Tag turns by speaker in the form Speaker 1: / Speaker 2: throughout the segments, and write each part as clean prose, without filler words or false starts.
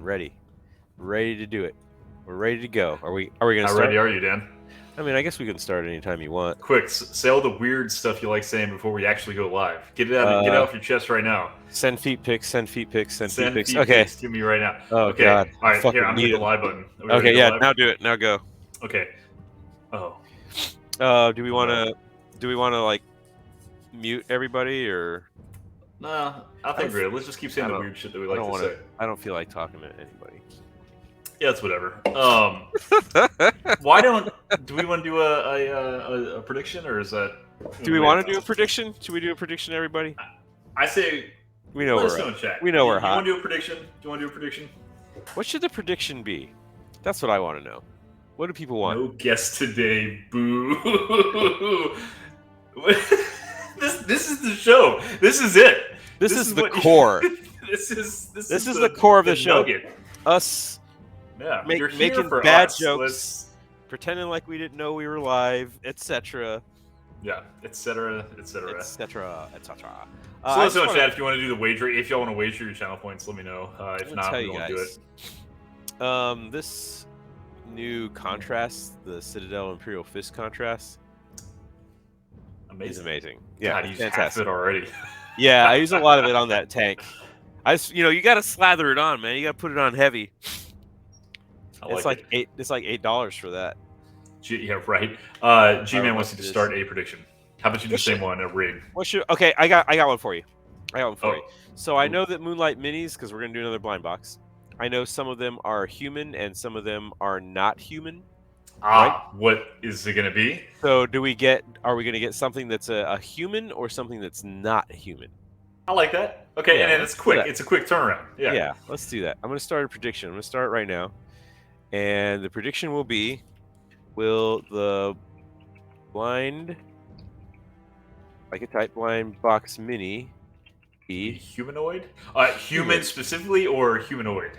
Speaker 1: ready to do it. We're ready to go. Are we gonna
Speaker 2: How
Speaker 1: start?
Speaker 2: ready are you, Dan?
Speaker 1: I mean, I guess we can start anytime you want.
Speaker 2: Quick, say all the weird stuff you like saying before we actually go live. Get it out. Get it off your chest right now.
Speaker 1: Send feet pics. Send feet pics. Send feet pics.
Speaker 2: Feet
Speaker 1: Okay.
Speaker 2: pics to me right now.
Speaker 1: Oh
Speaker 2: okay.
Speaker 1: God.
Speaker 2: All right. Here, I'm gonna hit the live button.
Speaker 1: Okay. Yeah. Now do it. Now go.
Speaker 2: Okay. Oh.
Speaker 1: Do we want to like mute everybody or?
Speaker 2: Nah, I think we're good. Let's just keep saying the weird shit that we like to say.
Speaker 1: I don't feel like talking to anybody.
Speaker 2: Yeah, it's whatever. Why do we want to do a prediction, or is that?
Speaker 1: Do we want to do a prediction? Should we do a prediction, everybody?
Speaker 2: I say
Speaker 1: we know we're
Speaker 2: in chat.
Speaker 1: We know we're
Speaker 2: hot.
Speaker 1: You
Speaker 2: want to do a prediction? Do you want to do a prediction?
Speaker 1: What should the prediction be? That's what I want to know. What do people want?
Speaker 2: No guest today. Boo. This is the show. This is it.
Speaker 1: This is the core.
Speaker 2: This is
Speaker 1: the core of the show.
Speaker 2: Nugget.
Speaker 1: Us.
Speaker 2: Yeah,
Speaker 1: making bad jokes, pretending like we didn't know we were live, etc.
Speaker 2: Yeah, etc.
Speaker 1: So
Speaker 2: let's know in chat if you want to do the wager. If y'all want to wager your channel points, let me know. If not, we won't do
Speaker 1: it. This new contrast, the Citadel Imperial Fist contrast, is amazing. Yeah,
Speaker 2: God, you used half of it already.
Speaker 1: Yeah, I use a lot of it on that tank. You got to slather it on, man. You got to put it on heavy. It's like $8 for that.
Speaker 2: Yeah, right. G-Man wants you to start a prediction. How about you do the same one, a rig?
Speaker 1: Okay, I got one for you. So I know that MoonlightMinis, because we're gonna do another blind box. I know some of them are human and some of them are not human.
Speaker 2: Right? What is it gonna be?
Speaker 1: So are we gonna get something that's a human or something that's not human?
Speaker 2: I like that. Okay, and then it's quick. It's a quick turnaround. Yeah,
Speaker 1: let's do that. I'm gonna start a prediction. I'm gonna start right now. And the prediction will be, will the blind, like a type blind box mini, be
Speaker 2: humanoid? Human specifically or humanoid?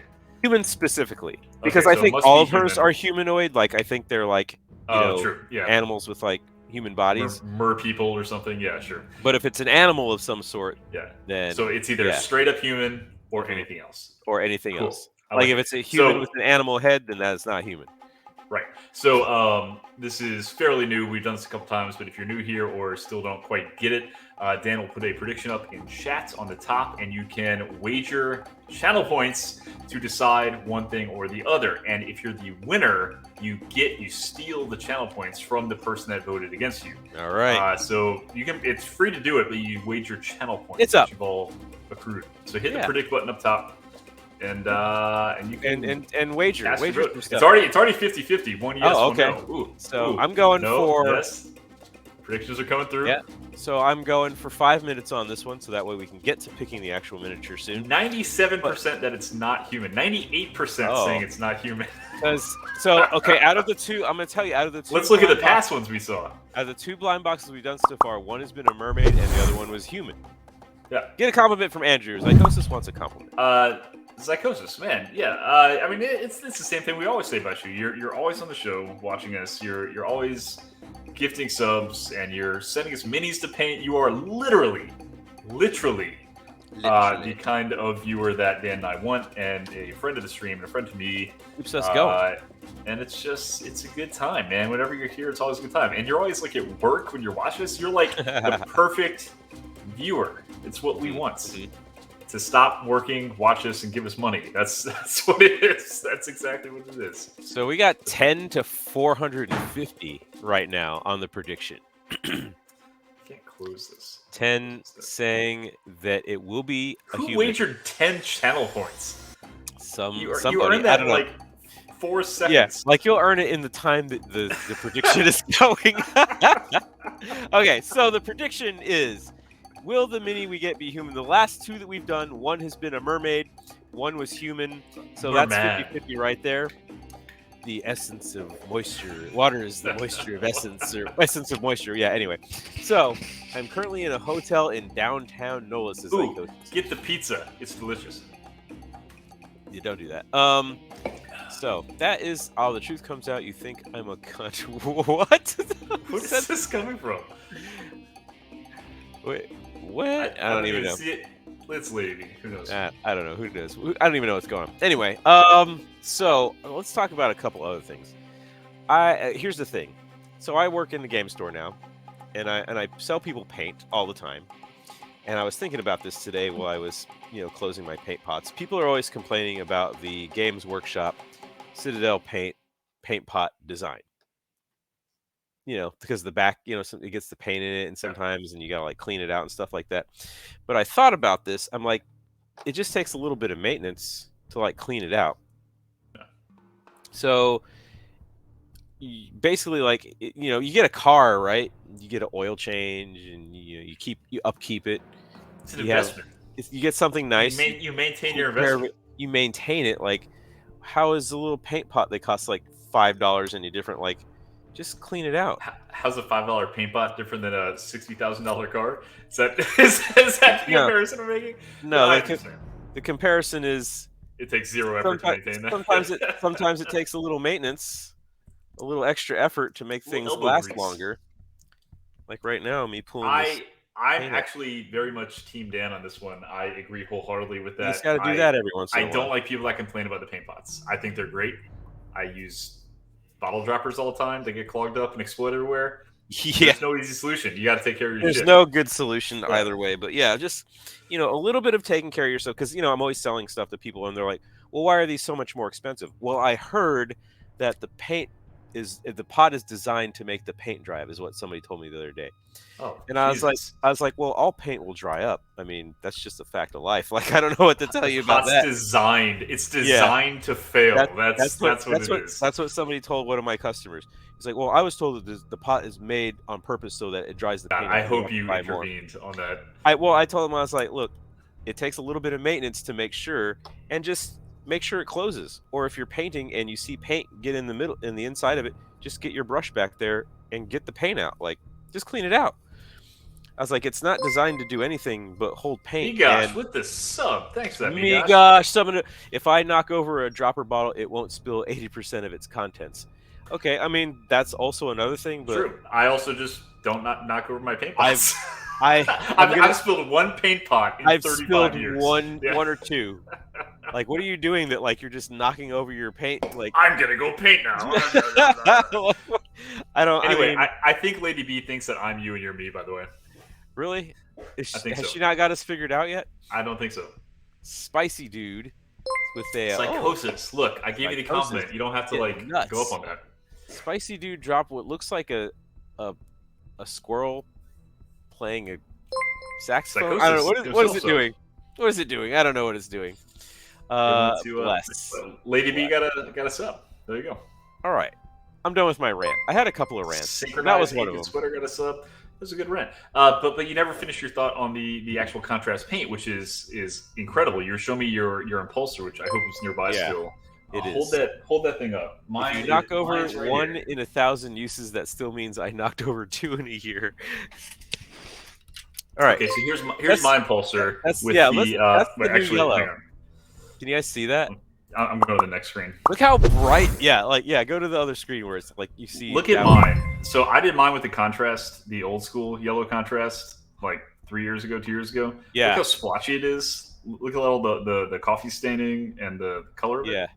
Speaker 1: Human specifically. Because I think all of hers are humanoid. Like, I think they're like,
Speaker 2: true. Yeah.
Speaker 1: Animals with like human bodies.
Speaker 2: Mer people or something. Yeah, sure.
Speaker 1: But if it's an animal of some sort, then...
Speaker 2: So it's either straight up human or anything else.
Speaker 1: Else. Like if it's a human with an animal head, then that is not human.
Speaker 2: Right. So this is fairly new. We've done this a couple times, but if you're new here or still don't quite get it, Dan will put a prediction up in chat on the top, and you can wager channel points to decide one thing or the other. And if you're the winner, you steal the channel points from the person that voted against you.
Speaker 1: All right.
Speaker 2: So it's free to do it, but you wager channel points.
Speaker 1: It's up.
Speaker 2: You've all accrued. So hit the predict button up top. And you can
Speaker 1: wager
Speaker 2: some stuff. It's already 50-50. One yes, one no.
Speaker 1: Ooh, I'm going for
Speaker 2: yes. Predictions are coming through.
Speaker 1: Yeah. So I'm going for 5 minutes on this one, so that way we can get to picking the actual miniature soon.
Speaker 2: 97% that it's not human. 98% saying it's not human.
Speaker 1: Out of the two, I'm going to tell you, out of the two.
Speaker 2: Let's look at the past ones we saw.
Speaker 1: Out of the two blind boxes we've done so far, one has been a mermaid and the other one was human.
Speaker 2: Yeah.
Speaker 1: Get a compliment from Andrew. Zycosis wants a compliment.
Speaker 2: Zycosis, man, yeah. I mean, it's the same thing we always say about you. You're always on the show, watching us. You're always gifting subs, and you're sending us minis to paint. You are literally the kind of viewer that Dan and I want, and a friend of the stream, and a friend to me.
Speaker 1: Keeps us going.
Speaker 2: And it's a good time, man. Whenever you're here, it's always a good time. And you're always like at work when you're watching us. You're like the perfect viewer. It's what we want. To stop working, watch us, and give us money. That's what it is. That's exactly what it is.
Speaker 1: So we got 10 to 450 right now on the prediction.
Speaker 2: Can't close this.
Speaker 1: 10 saying that it will be a human.
Speaker 2: Who wagered 10 channel points?
Speaker 1: Somebody.
Speaker 2: You earned that in like 4 seconds.
Speaker 1: Yes, like you'll earn it in the time that the prediction is going. Okay, so the prediction is, will the mini we get be human? The last two that we've done, one has been a mermaid, one was human. So that's 50-50 right there. The essence of moisture. Water is the moisture of essence, or essence of moisture. Yeah, anyway. So I'm currently in a hotel in downtown Nolas.
Speaker 2: Get the pizza. It's delicious.
Speaker 1: You don't do that. So that is all. The truth comes out. You think I'm a cunt. What?
Speaker 2: Where's this coming from?
Speaker 1: Wait, what? I don't even know.
Speaker 2: See it. It's Lady. Who knows?
Speaker 1: I don't know. Who knows? I don't even know what's going on. Anyway, so let's talk about a couple other things. Here's the thing. So I work in the game store now, and I sell people paint all the time. And I was thinking about this today while I was, closing my paint pots. People are always complaining about the Games Workshop Citadel paint pot design. Because the back, it gets the paint in it, and sometimes, and you gotta like clean it out and stuff like that. But I thought about this. I'm like, it just takes a little bit of maintenance to like clean it out. So basically, like, you get a car, right? You get an oil change, and you upkeep it.
Speaker 2: It's an investment.
Speaker 1: You get something nice.
Speaker 2: You maintain your investment.
Speaker 1: You maintain it. Like, how is the little paint pot that costs like $5 any different? Like, just clean it out.
Speaker 2: How's a $5 paint pot different than a $60,000 car? Is that the comparison we're making?
Speaker 1: No, the comparison is
Speaker 2: it takes zero effort to maintain that.
Speaker 1: Sometimes it takes a little maintenance, a little extra effort to make things last longer. Like right now, me pulling this.
Speaker 2: I'm actually very much Team Dan on this one. I agree wholeheartedly with that.
Speaker 1: You just got to do that every once in a while.
Speaker 2: I don't like people that complain about the paint pots. I think they're great. I use bottle droppers all the time. They get clogged up and explode everywhere.
Speaker 1: Yeah.
Speaker 2: There's no easy solution. You got to take care of your shit.
Speaker 1: There's no good solution either way. But yeah, just, a little bit of taking care of yourself. Because, I'm always selling stuff to people and they're like, well, why are these so much more expensive? Well, I heard that the pot is designed to make the paint dry, is what somebody told me the other day.
Speaker 2: Oh,
Speaker 1: and I was like, well, all paint will dry up. I mean, that's just a fact of life. Like, I don't know what to tell you about that.
Speaker 2: It's designed to fail. That's what it is.
Speaker 1: That's what somebody told one of my customers. He's like, well, I was told that the pot is made on purpose so that it dries the paint.
Speaker 2: I hope you intervened on that.
Speaker 1: I told him, I was like, look, it takes a little bit of maintenance to make sure, and just make sure it closes. Or if you're painting and you see paint get in the middle, in the inside of it, just get your brush back there and get the paint out. Like, just clean it out. I was like, it's not designed to do anything but hold paint.
Speaker 2: Migosh, with the sub. Thanks for that,
Speaker 1: Migosh. If I knock over a dropper bottle, it won't spill 80% of its contents. Okay, I mean, that's also another thing. But
Speaker 2: true. I also just don't knock over my paint pots.
Speaker 1: I've
Speaker 2: spilled one paint pot in 35 years.
Speaker 1: One or two. Like, what are you doing that, like, you're just knocking over your paint? Like,
Speaker 2: I'm gonna go paint now.
Speaker 1: Anyway,
Speaker 2: I think Lady B thinks that I'm you and you're me, by the way.
Speaker 1: Really?
Speaker 2: Has
Speaker 1: she not got us figured out yet?
Speaker 2: I don't think so.
Speaker 1: Spicy dude with a
Speaker 2: psychosis. Look, I gave you the compliment. You don't have to go up on that.
Speaker 1: Spicy dude dropped what looks like a squirrel playing a saxophone. I don't know. What is it doing? What is it doing? I don't know what it's doing.
Speaker 2: Lady B got a sub. There you go.
Speaker 1: All right, I'm done with my rant. I had a couple of rants. That was one of them.
Speaker 2: Sweater got a sub. That was a good rant. But you never finished your thought on the actual contrast paint, which is incredible. You're showing me your impulsor, which I hope is nearby still.
Speaker 1: It is.
Speaker 2: Hold that thing up.
Speaker 1: If you knock over one in 1,000 uses, that still means I knocked over 2 in a year. All right.
Speaker 2: Okay, so here's my impulsor
Speaker 1: that's
Speaker 2: with
Speaker 1: the yellow. Can you guys see that?
Speaker 2: I'm going to the next screen.
Speaker 1: Look how bright. Go to the other screen where it's like you see.
Speaker 2: Look at mine. So I did mine with the contrast, the old school yellow contrast, like 2 years ago.
Speaker 1: Yeah.
Speaker 2: Look how splotchy it is. Look at all the coffee staining and the color of it.
Speaker 1: Yeah.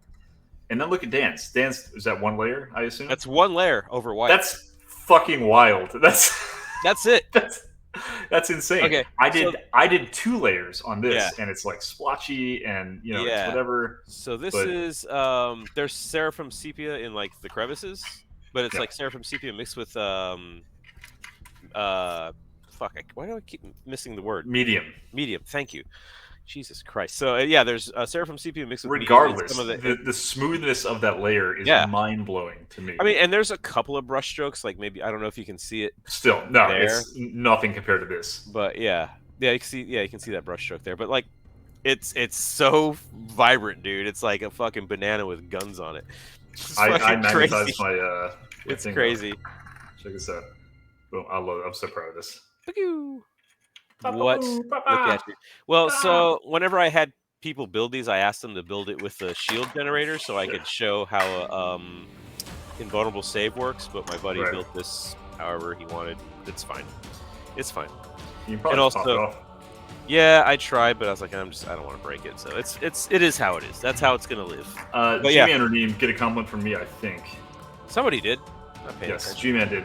Speaker 2: And then look at Dan's. Dan's, is that one layer, I assume?
Speaker 1: That's one layer over white.
Speaker 2: That's fucking wild. That's
Speaker 1: it.
Speaker 2: That's insane.
Speaker 1: Okay,
Speaker 2: I did 2 layers on this, and it's like splotchy and it's whatever.
Speaker 1: So this is there's Seraphim sepia in like the crevices, but it's like Seraphim sepia mixed with why do I keep missing the word?
Speaker 2: Medium.
Speaker 1: Thank you. Jesus Christ. So there's Seraphim sepia mixed with
Speaker 2: regardless. The smoothness of that layer is mind blowing to me.
Speaker 1: I mean, and there's a couple of brush strokes, like maybe I don't know if you can see it.
Speaker 2: Still, no, it's nothing compared to this.
Speaker 1: But you can see that brush stroke there. But like, it's so vibrant, dude. It's like a fucking banana with guns on it.
Speaker 2: I magnetized my.
Speaker 1: It's crazy.
Speaker 2: Check this out. Boom! I love it. I'm so proud of this.
Speaker 1: What? Look at you. Well, so whenever I had people build these, I asked them to build it with a shield generator so I could show how invulnerable save works. But my buddy built this however he wanted. It's fine. You can
Speaker 2: probably pop it off.
Speaker 1: Yeah, I tried, but I was like, I don't want to break it. So it is how it is. That's how it's gonna live. But yeah,
Speaker 2: G-Man Redeem, get a compliment from me, I think.
Speaker 1: somebody did. Not paying
Speaker 2: Yes,
Speaker 1: attention.
Speaker 2: G-Man did.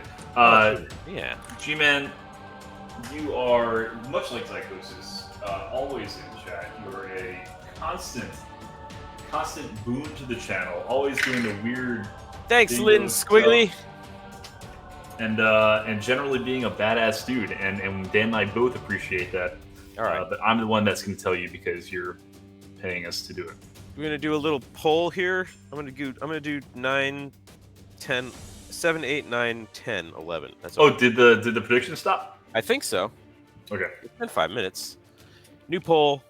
Speaker 1: Yeah.
Speaker 2: G-Man, you are, much like Psychosis, always in chat. You are a constant boon to the channel. Always doing the weird
Speaker 1: Thanks,
Speaker 2: videos,
Speaker 1: Lynn Squiggly.
Speaker 2: and generally being a badass dude. And Dan and I both appreciate that.
Speaker 1: All right.
Speaker 2: But I'm the one that's going to tell you because you're paying us to do it.
Speaker 1: We're gonna do a little poll here. I'm gonna do 9, 10, 7, 8, 9, 10, 11. That's
Speaker 2: Oh, did the prediction stop?
Speaker 1: I think so.
Speaker 2: Okay.
Speaker 1: It's been 5 minutes. New poll.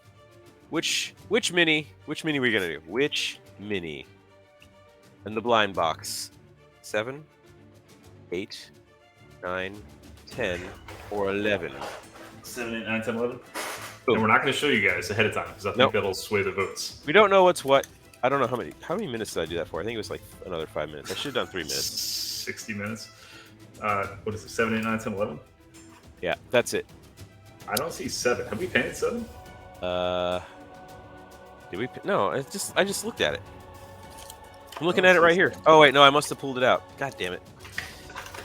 Speaker 1: Which mini are we gonna do? Which mini? In the blind box. 7, 8, 9, 10, or 11.
Speaker 2: 7, 8, 9, 10, 11.
Speaker 1: Boom.
Speaker 2: And we're not going to show you guys ahead of time because I think that'll sway the votes.
Speaker 1: We don't know what's what. I don't know how many minutes did I do that for? I think it was like another 5 minutes. I should have done 3 minutes.
Speaker 2: 60 minutes. What is it? 7, 8, 9, 10, 11?
Speaker 1: Yeah, that's it.
Speaker 2: I don't see 7. Have we painted 7?
Speaker 1: Did we? No, I just looked at it. I'm looking at it right here. Oh wait, no, I must have pulled it out. God damn it.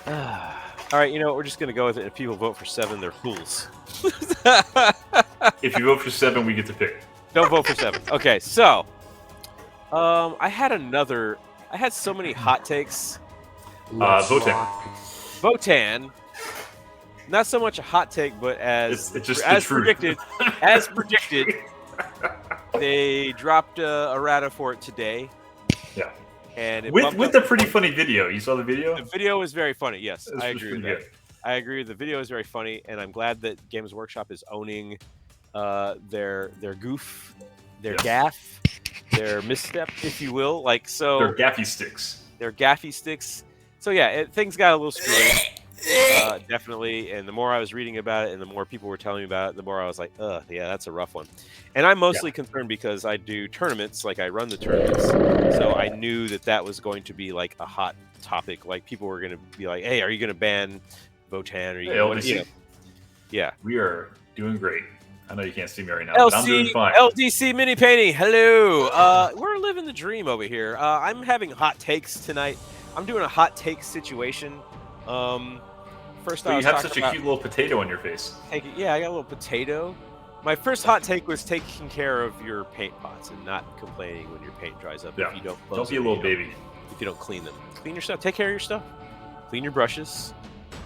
Speaker 1: All right, you know what? We're just gonna go with it. If people vote for 7, they're fools.
Speaker 2: If you vote for 7, we get to pick.
Speaker 1: Don't vote for 7. Okay, so I had so many hot takes. Votan. Not so much a hot take, but as predicted, they dropped a errata for it today.
Speaker 2: Yeah.
Speaker 1: And it
Speaker 2: with a pretty funny video. You saw the video?
Speaker 1: The video was very funny. Yes, I agree with that.
Speaker 2: Good.
Speaker 1: I agree. The video is very funny, and I'm glad that Games Workshop is owning their goof, their gaff, their misstep, if you will. Like so,
Speaker 2: their gaffy sticks.
Speaker 1: Their gaffy sticks. So yeah, things got a little screwy. Definitely. And the more I was reading about it, and the more people were telling me about it, the more I was like, yeah, that's a rough one. And I'm mostly concerned because I do tournaments, like I run the tournaments, so I knew that was going to be like a hot topic. Like people were going to be like, "Hey, are you going to ban Votan?" Or
Speaker 2: LDC.
Speaker 1: Yeah,
Speaker 2: we are doing great. I know you can't see me right now, but I'm doing fine.
Speaker 1: LDC Mini Painting, hello. We're living the dream over here. I'm having hot takes tonight. I'm doing a hot take situation. First,
Speaker 2: you have such a cute little potato on your face.
Speaker 1: Yeah, I got a little potato. My first hot take was taking care of your paint pots and not complaining when your paint dries up.
Speaker 2: Yeah.
Speaker 1: If you
Speaker 2: don't be a little baby.
Speaker 1: If you don't clean them, clean your stuff. Take care of your stuff. Clean your brushes.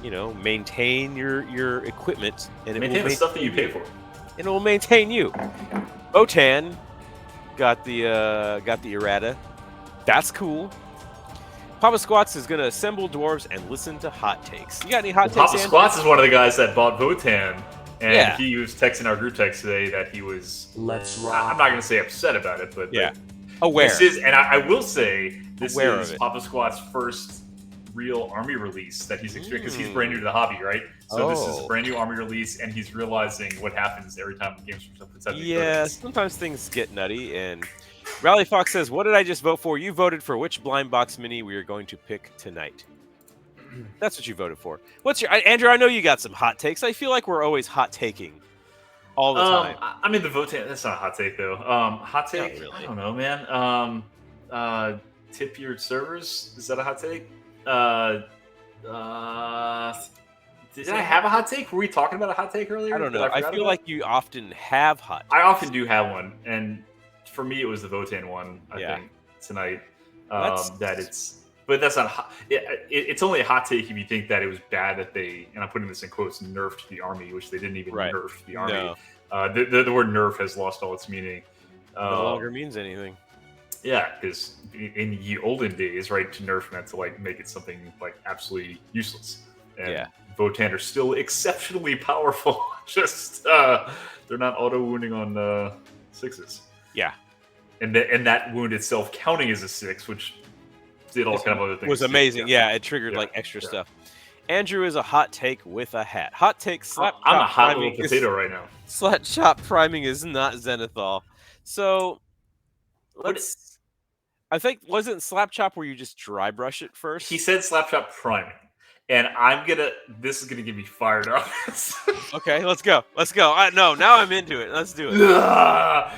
Speaker 1: Maintain your equipment, and
Speaker 2: maintain the stuff that you pay for.
Speaker 1: And it will maintain you. Votan got the errata. That's cool. Papa Squats is going to assemble dwarves and listen to hot takes. You got any hot takes,
Speaker 2: Papa Squats is one of the guys that bought Votan, and he was texting our group text today that he was.
Speaker 3: Let's rock.
Speaker 2: I'm not going to say upset about it, but
Speaker 1: aware.
Speaker 2: I will say this is Papa Squat's first real army release that he's experienced because he's brand new to the hobby, right? So this is a brand new army release, and he's realizing what happens every time Games Workshop puts out new tournaments.
Speaker 1: Sometimes things get nutty, and Rally Fox says, "What did I just vote for? You voted for which blind box mini we are going to pick tonight." That's what you voted for. What's your Andrew? I know you got some hot takes. I feel like we're always hot taking all the time.
Speaker 2: I mean, the Votan. That's not a hot take though. Hot take. Really. I don't know, man. Tip your servers. Is that a hot take? Did I have a hot take? Were we talking about a hot take earlier?
Speaker 1: I don't know. I feel like you often have hot takes.
Speaker 2: I often do have one, and for me, it was the Votan one. I think tonight. But that's not hot. It's only a hot take if you think that it was bad that they, and I'm putting this in quotes, nerfed the army, which they didn't even nerf the army.
Speaker 1: No.
Speaker 2: The word nerf has lost all its meaning.
Speaker 1: No longer means anything.
Speaker 2: Yeah, because in the olden days, right, to nerf meant to like make it something like absolutely useless. And Votan are still exceptionally powerful. Just they're not auto wounding on 6s.
Speaker 1: Yeah,
Speaker 2: and that wound itself counting as a 6, which did all kind of other things.
Speaker 1: Was amazing. Yeah, it triggered like extra stuff. Andrew is a hot take with a hat. Hot take slap.
Speaker 2: I'm a hot little potato right now.
Speaker 1: Slap chop priming is not Zenithal. So I think wasn't slap chop where you just dry brush it first.
Speaker 2: He said slap chop priming, and this is gonna get me fired up.
Speaker 1: Okay, let's go. Let's go. No, now I'm into it. Let's do it. Let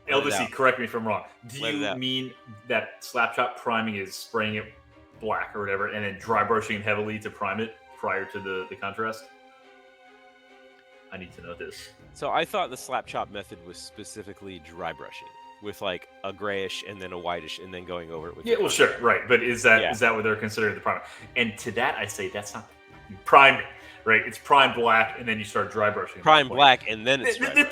Speaker 1: it
Speaker 2: LDC,
Speaker 1: out.
Speaker 2: correct me if I'm wrong. Do
Speaker 1: Let it
Speaker 2: you
Speaker 1: out.
Speaker 2: mean that slapshot priming is spraying it black or whatever, and then dry brushing heavily to prime it prior to the contrast? I need to know this.
Speaker 1: So I thought the slap chop method was specifically dry brushing with like a grayish and then a whitish and then going over it with
Speaker 2: Yeah, well, sure, right. But is that
Speaker 1: Yeah.
Speaker 2: what they're considering the primer? And to that, I say that's not you prime it, right? It's prime black, and then you start dry brushing.
Speaker 1: prime black and then it's
Speaker 2: The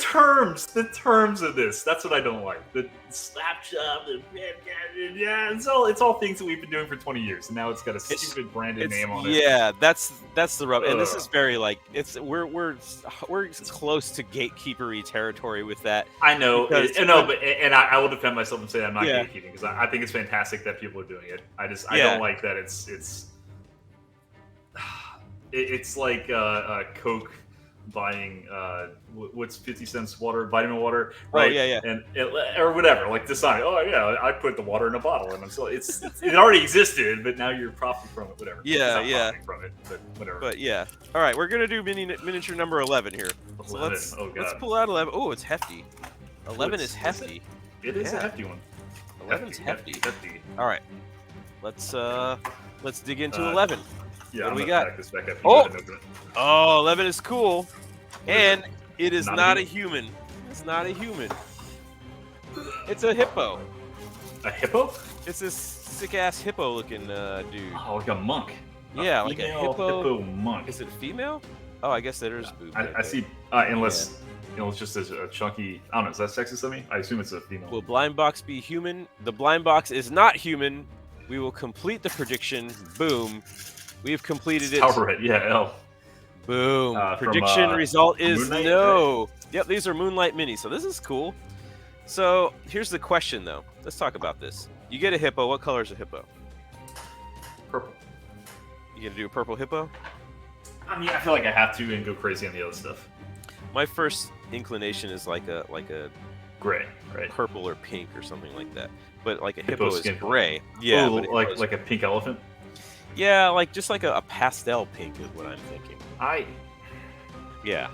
Speaker 2: terms of this. That's what I don't like. The slap chop, yeah, it's all things that we've been doing for 20 years, and now it's got a stupid branded name on it.
Speaker 1: Yeah, that's the rub. And this is very like we're close to gatekeepery territory with that.
Speaker 2: I know,
Speaker 1: Because-
Speaker 2: but I will defend myself and say I'm not gatekeeping because I think it's fantastic that people are doing it. I don't like that it's like Coke buying what's 50 cents water, vitamin water, right?
Speaker 1: Oh, yeah.
Speaker 2: And or whatever, like decide, oh yeah, I put the water in a bottle, and so it already existed, but now you're profiting from it, whatever.
Speaker 1: Yeah,
Speaker 2: It's not profiting from it, but whatever.
Speaker 1: But yeah. All right, we're gonna do miniature number 11 here. So
Speaker 2: 11.
Speaker 1: let's
Speaker 2: Oh, God.
Speaker 1: let's pull out 11. Oh, it's hefty. 11 is hefty.
Speaker 2: It is a
Speaker 1: Yeah.
Speaker 2: hefty one.
Speaker 1: 11's hefty.
Speaker 2: Hefty.
Speaker 1: All right. Let's dig into
Speaker 2: 11.
Speaker 1: 11.
Speaker 2: Yeah,
Speaker 1: What
Speaker 2: I'm
Speaker 1: do we
Speaker 2: gonna
Speaker 1: got?
Speaker 2: pack this back up.
Speaker 1: Oh!
Speaker 2: You go ahead and open it.
Speaker 1: Oh, 11 is cool. And it is
Speaker 2: Not a
Speaker 1: not a human. It's not a human. It's a hippo.
Speaker 2: A hippo?
Speaker 1: It's this sick ass hippo looking dude.
Speaker 2: Oh, like a monk.
Speaker 1: Yeah, like a
Speaker 2: female
Speaker 1: hippo.
Speaker 2: monk.
Speaker 1: Is it female? Oh, I guess there's boobs. right
Speaker 2: I
Speaker 1: there.
Speaker 2: see. Unless it's just a chunky. I don't know. Is that sexist of me? I assume it's a female.
Speaker 1: Will blind box be human? The blind box is not human. We will complete the prediction. Boom. We have completed it.
Speaker 2: Outright, yeah, L.
Speaker 1: Boom.
Speaker 2: From,
Speaker 1: Prediction result is
Speaker 2: Moonlight,
Speaker 1: no. Yep, these are MoonlightMinis. So this is cool. So here's the question, though. Let's talk about this. You get a hippo. What color is a hippo?
Speaker 2: Purple.
Speaker 1: You gonna do a purple hippo?
Speaker 2: I mean, I feel like I have to and go crazy on the other stuff.
Speaker 1: My first inclination is like a
Speaker 2: Gray, right?
Speaker 1: purple or pink or something like that. But like a
Speaker 2: Hippo
Speaker 1: hippo is
Speaker 2: skin.
Speaker 1: gray. Yeah,
Speaker 2: Ooh,
Speaker 1: but a hippo is-
Speaker 2: like a pink elephant.
Speaker 1: yeah, like just like a pastel pink is what I'm thinking. Yeah.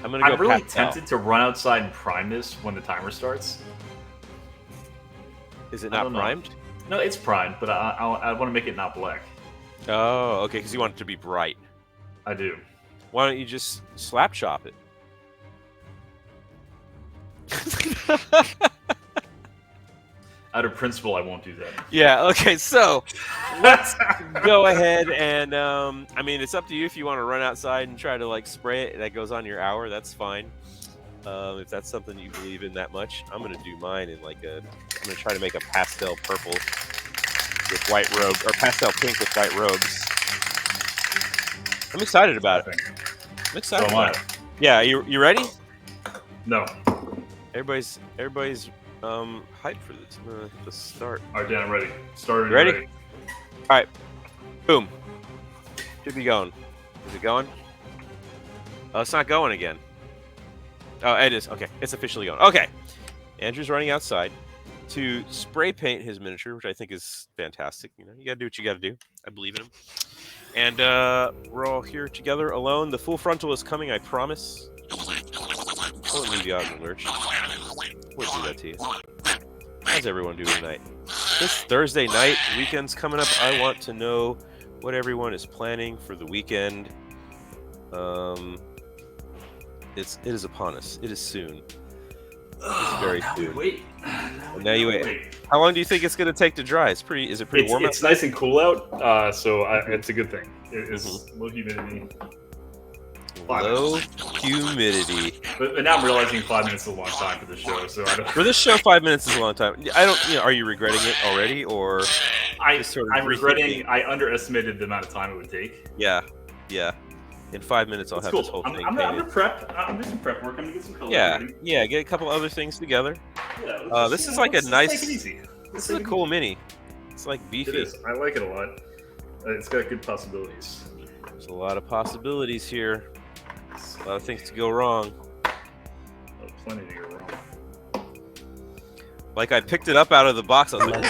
Speaker 1: I'm gonna go
Speaker 2: I'm really
Speaker 1: pastel.
Speaker 2: tempted to run outside and prime this when the timer starts.
Speaker 1: Is it
Speaker 2: I
Speaker 1: not
Speaker 2: don't know.
Speaker 1: primed?
Speaker 2: No, it's primed, but I want to make it not black.
Speaker 1: Oh, okay, because you want it to be bright.
Speaker 2: I do.
Speaker 1: Why don't you just slap chop it?
Speaker 2: Out of principle, I won't do that.
Speaker 1: Yeah, okay, so let's go ahead and I mean, it's up to you if you want to run outside and try to like spray it. That goes on your hour. That's fine. If that's something you believe in that much, I'm gonna do mine in like I'm gonna try to make a pastel purple with white robes or pastel pink with white robes. I'm excited about it. I'm excited
Speaker 2: So am
Speaker 1: about it. Yeah, you ready?
Speaker 2: No.
Speaker 1: Everybody's hyped for this. I'm gonna hit the start.
Speaker 2: All right, Dan, I'm ready. Started.
Speaker 1: Ready? All right. Boom. Should be going. Is it going? Oh, it's not going again. Oh, it is. Okay, it's officially going. Okay. Andrew's running outside to spray paint his miniature, which I think is fantastic. You know, you gotta do what you gotta do. I believe in him. And we're all here together alone. The full frontal is coming, I promise. I won't leave you out in the lurch. I wouldn't do that to you. How's everyone doing tonight? This Thursday night, weekend's coming up. I want to know what everyone is planning for the weekend. It is upon us. It is soon. It's very soon.
Speaker 2: Wait.
Speaker 1: Now you wait. How long do you think it's going to take to dry? Is it pretty warm
Speaker 2: It's nice and cool out, so it's a good thing. It's low humidity.
Speaker 1: Low humidity.
Speaker 2: But now I'm realizing 5 minutes is a long time for this show, so I don't.
Speaker 1: For this show, 5 minutes is a long time. I don't. You know, are you regretting it already, or just sort of
Speaker 2: I'm regretting.
Speaker 1: rethinking?
Speaker 2: I underestimated the amount of time it would take.
Speaker 1: Yeah. In 5 minutes, I'll
Speaker 2: It's
Speaker 1: have
Speaker 2: cool.
Speaker 1: this whole
Speaker 2: I'm
Speaker 1: thing
Speaker 2: gonna
Speaker 1: painted.
Speaker 2: prep. I'm doing some prep work. I'm gonna get some color.
Speaker 1: Yeah,
Speaker 2: ready.
Speaker 1: yeah. Get a couple other things together.
Speaker 2: Yeah,
Speaker 1: This is like a nice.
Speaker 2: Take it easy.
Speaker 1: This is a cool mini. It's like beefy.
Speaker 2: It is. I like it a lot. It's got good possibilities.
Speaker 1: There's a lot of possibilities here. A lot of things to go wrong.
Speaker 2: Plenty to go wrong.
Speaker 1: Like I picked it up out of the box. I was like,